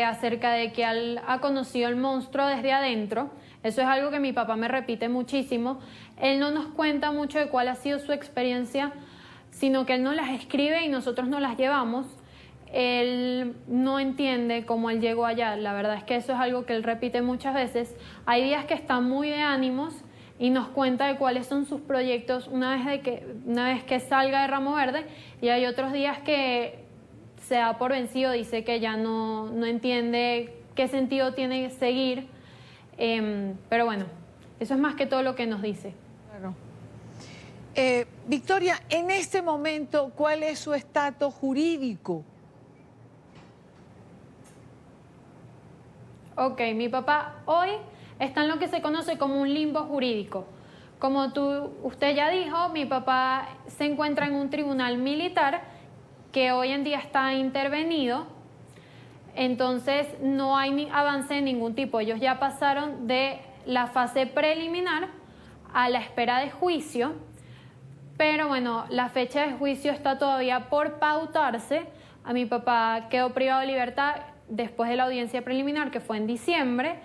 acerca de que él ha conocido el monstruo desde adentro. Eso es algo que mi papá me repite muchísimo. Él no nos cuenta mucho de cuál ha sido su experiencia, sino que él nos las escribe y nosotros nos las llevamos. Él no entiende cómo él llegó allá. La verdad es que eso es algo que él repite muchas veces. Hay días que está muy de ánimos y nos cuenta de cuáles son sus proyectos una vez que salga de Ramo Verde, y hay otros días que se da por vencido, dice que ya no entiende qué sentido tiene seguir, pero bueno, eso es más que todo lo que nos dice. Claro. Victoria, en este momento, ¿cuál es su estatus jurídico? Ok, mi papá hoy está en lo que se conoce como un limbo jurídico. Como usted ya dijo, mi papá se encuentra en un tribunal militar que hoy en día está intervenido, entonces no hay avance de ningún tipo. Ellos ya pasaron de la fase preliminar a la espera de juicio, pero bueno, la fecha de juicio está todavía por pautarse. A mi papá quedó privado de libertad después de la audiencia preliminar, que fue en diciembre,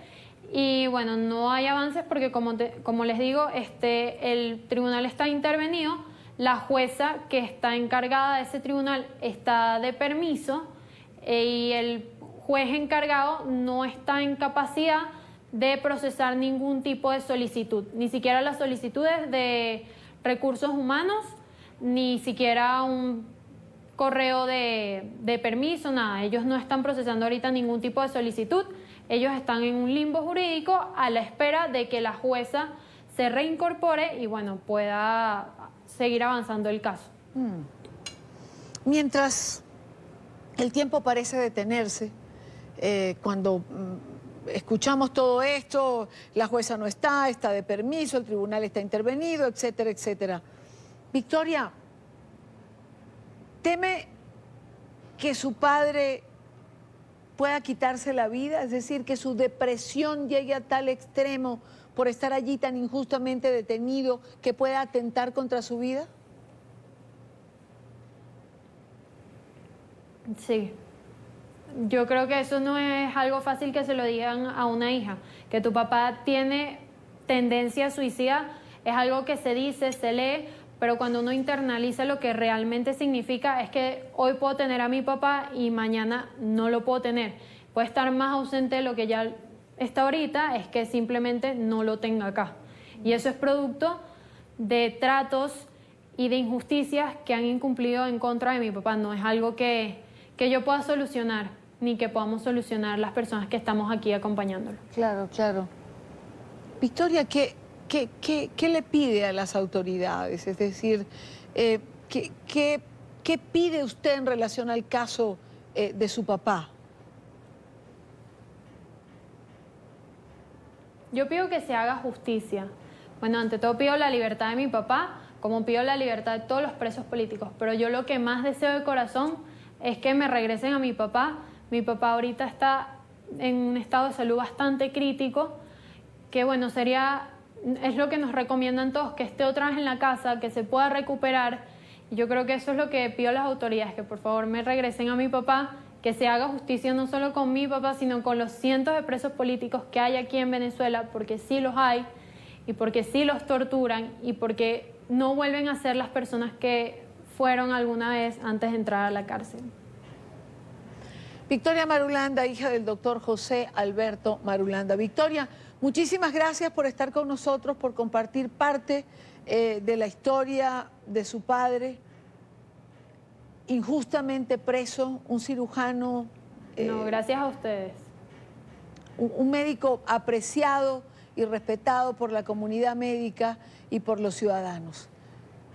y bueno, no hay avances porque como les digo, el tribunal está intervenido, la jueza que está encargada de ese tribunal está de permiso y el juez encargado no está en capacidad de procesar ningún tipo de solicitud, ni siquiera las solicitudes de recursos humanos, ni siquiera un correo de permiso, nada. Ellos no están procesando ahorita ningún tipo de solicitud, ellos están en un limbo jurídico a la espera de que la jueza se reincorpore y bueno, pueda seguir avanzando el caso. Mientras el tiempo parece detenerse, cuando escuchamos todo esto, la jueza no está de permiso, el tribunal está intervenido, etcétera, etcétera. Victoria, ¿teme que su padre pueda quitarse la vida? Es decir, que su depresión llegue a tal extremo por estar allí tan injustamente detenido que pueda atentar contra su vida. Sí. Yo creo que eso no es algo fácil que se lo digan a una hija. Que tu papá tiene tendencia suicida es algo que se dice, se lee, pero cuando uno internaliza lo que realmente significa es que hoy puedo tener a mi papá y mañana no lo puedo tener. Puede estar más ausente de lo que ya está ahorita, es que simplemente no lo tenga acá. Y eso es producto de tratos y de injusticias que han incumplido en contra de mi papá. No es algo que yo pueda solucionar, ni que podamos solucionar las personas que estamos aquí acompañándolo. Claro, claro. Victoria, ¿qué le pide a las autoridades? Es decir, ¿qué pide usted en relación al caso de su papá? Yo pido que se haga justicia. Bueno, ante todo pido la libertad de mi papá, como pido la libertad de todos los presos políticos. Pero yo lo que más deseo de corazón es que me regresen a mi papá. Mi papá ahorita está en un estado de salud bastante crítico, que bueno, es lo que nos recomiendan todos, que esté otra vez en la casa, que se pueda recuperar. Y yo creo que eso es lo que pido a las autoridades, que por favor me regresen a mi papá, que se haga justicia no solo con mi papá, sino con los cientos de presos políticos que hay aquí en Venezuela, porque sí los hay, y porque sí los torturan, y porque no vuelven a ser las personas que fueron alguna vez antes de entrar a la cárcel. Victoria Marulanda, hija del doctor José Alberto Marulanda. Victoria, muchísimas gracias por estar con nosotros, por compartir parte de la historia de su padre, injustamente preso, un cirujano. No, gracias a ustedes. Un médico apreciado y respetado por la comunidad médica y por los ciudadanos.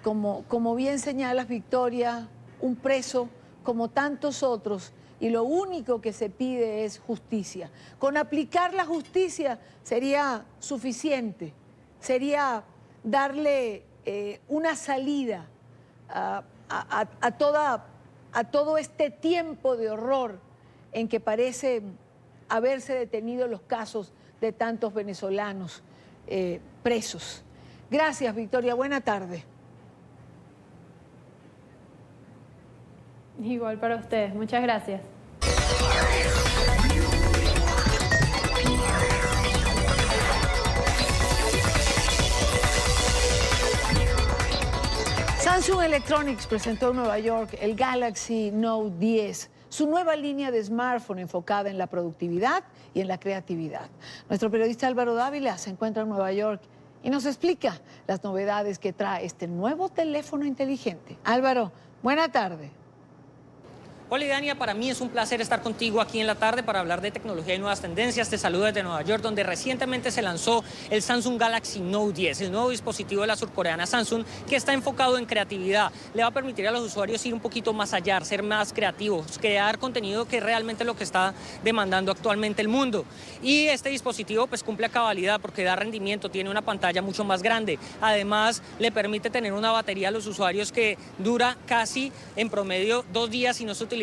Como bien señalas, Victoria, un preso como tantos otros, y lo único que se pide es justicia. Con aplicar la justicia sería suficiente, sería darle una salida a todo este tiempo de horror en que parece haberse detenido los casos de tantos venezolanos presos. Gracias, Victoria. Buena tarde. Igual para ustedes. Muchas gracias. Samsung Electronics presentó en Nueva York el Galaxy Note 10, su nueva línea de smartphone enfocada en la productividad y en la creatividad. Nuestro periodista Álvaro Dávila se encuentra en Nueva York y nos explica las novedades que trae este nuevo teléfono inteligente. Álvaro, buena tarde. Hola Dania, para mí es un placer estar contigo aquí en la tarde para hablar de tecnología y nuevas tendencias. Te saludo desde Nueva York, donde recientemente se lanzó el Samsung Galaxy Note 10, el nuevo dispositivo de la surcoreana Samsung, que está enfocado en creatividad. Le va a permitir a los usuarios ir un poquito más allá, ser más creativos, crear contenido que es realmente lo que está demandando actualmente el mundo. Y este dispositivo pues cumple a cabalidad porque da rendimiento, tiene una pantalla mucho más grande. Además, le permite tener una batería a los usuarios que dura casi en promedio 2 días si no se utiliza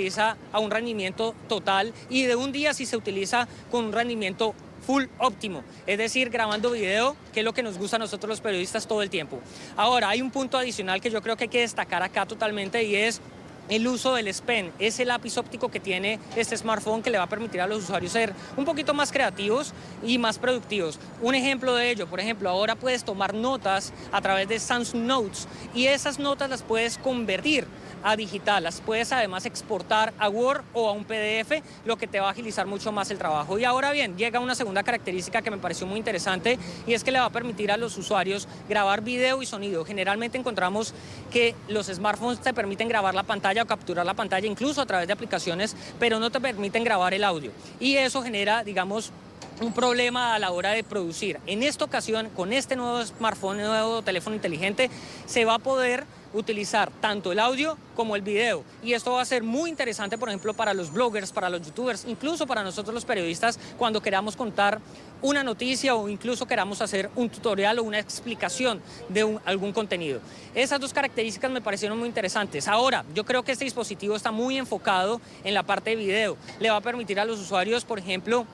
a un rendimiento total, y de un día si se utiliza con un rendimiento full óptimo, es decir, grabando video, que es lo que nos gusta a nosotros los periodistas todo el tiempo. Ahora, hay un punto adicional que yo creo que hay que destacar acá totalmente y es el uso del S Pen, ese lápiz óptico que tiene este smartphone que le va a permitir a los usuarios ser un poquito más creativos y más productivos. Un ejemplo de ello, por ejemplo, ahora puedes tomar notas a través de Samsung Notes y esas notas las puedes convertir a digital, las puedes además exportar a Word o a un PDF, lo que te va a agilizar mucho más el trabajo. Y ahora bien, llega una segunda característica que me pareció muy interesante y es que le va a permitir a los usuarios grabar video y sonido. Generalmente encontramos que los smartphones te permiten grabar la pantalla o capturar la pantalla incluso a través de aplicaciones, pero no te permiten grabar el audio. Y eso genera, digamos, un problema a la hora de producir. En esta ocasión, con este nuevo smartphone, nuevo teléfono inteligente, se va a poder utilizar tanto el audio como el video y esto va a ser muy interesante, por ejemplo, para los bloggers, para los youtubers, incluso para nosotros los periodistas cuando queramos contar una noticia o incluso queramos hacer un tutorial o una explicación de algún contenido. Esas dos características me parecieron muy interesantes. Ahora, yo creo que este dispositivo está muy enfocado en la parte de video. Le va a permitir a los usuarios, por ejemplo,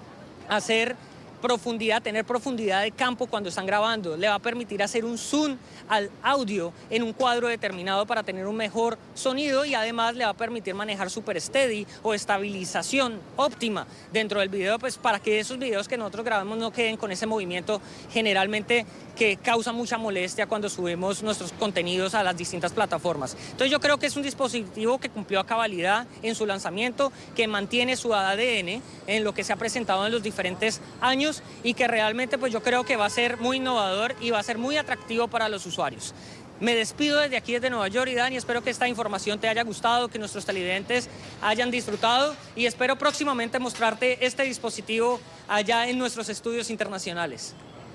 hacer profundidad, tener profundidad de campo cuando están grabando, le va a permitir hacer un zoom al audio en un cuadro determinado para tener un mejor sonido y además le va a permitir manejar super steady o estabilización óptima dentro del video, pues para que esos videos que nosotros grabamos no queden con ese movimiento generalmente que causa mucha molestia cuando subimos nuestros contenidos a las distintas plataformas. Entonces yo creo que es un dispositivo que cumplió a cabalidad en su lanzamiento, que mantiene su ADN en lo que se ha presentado en los diferentes años y que realmente pues yo creo que va a ser muy innovador y va a ser muy atractivo para los usuarios. Me despido desde aquí, desde Nueva York, y Dani, espero que esta información te haya gustado, que nuestros televidentes hayan disfrutado y espero próximamente mostrarte este dispositivo allá en nuestros estudios internacionales.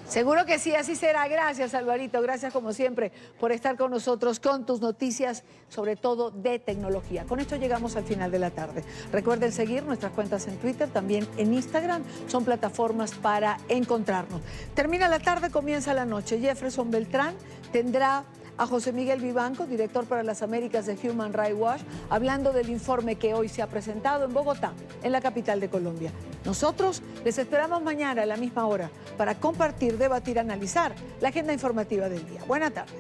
Seguro que sí, así será. Gracias, Alvarito. Gracias, como siempre, por estar con nosotros con tus noticias, sobre todo de tecnología. Con esto llegamos al final de la tarde. Recuerden seguir nuestras cuentas en Twitter, también en Instagram. Son plataformas para encontrarnos. Termina la tarde, comienza la noche. Jefferson Beltrán tendrá a José Miguel Vivanco, director para las Américas de Human Rights Watch, hablando del informe que hoy se ha presentado en Bogotá, en la capital de Colombia. Nosotros les esperamos mañana a la misma hora para compartir, debatir, analizar la agenda informativa del día. Buena tarde.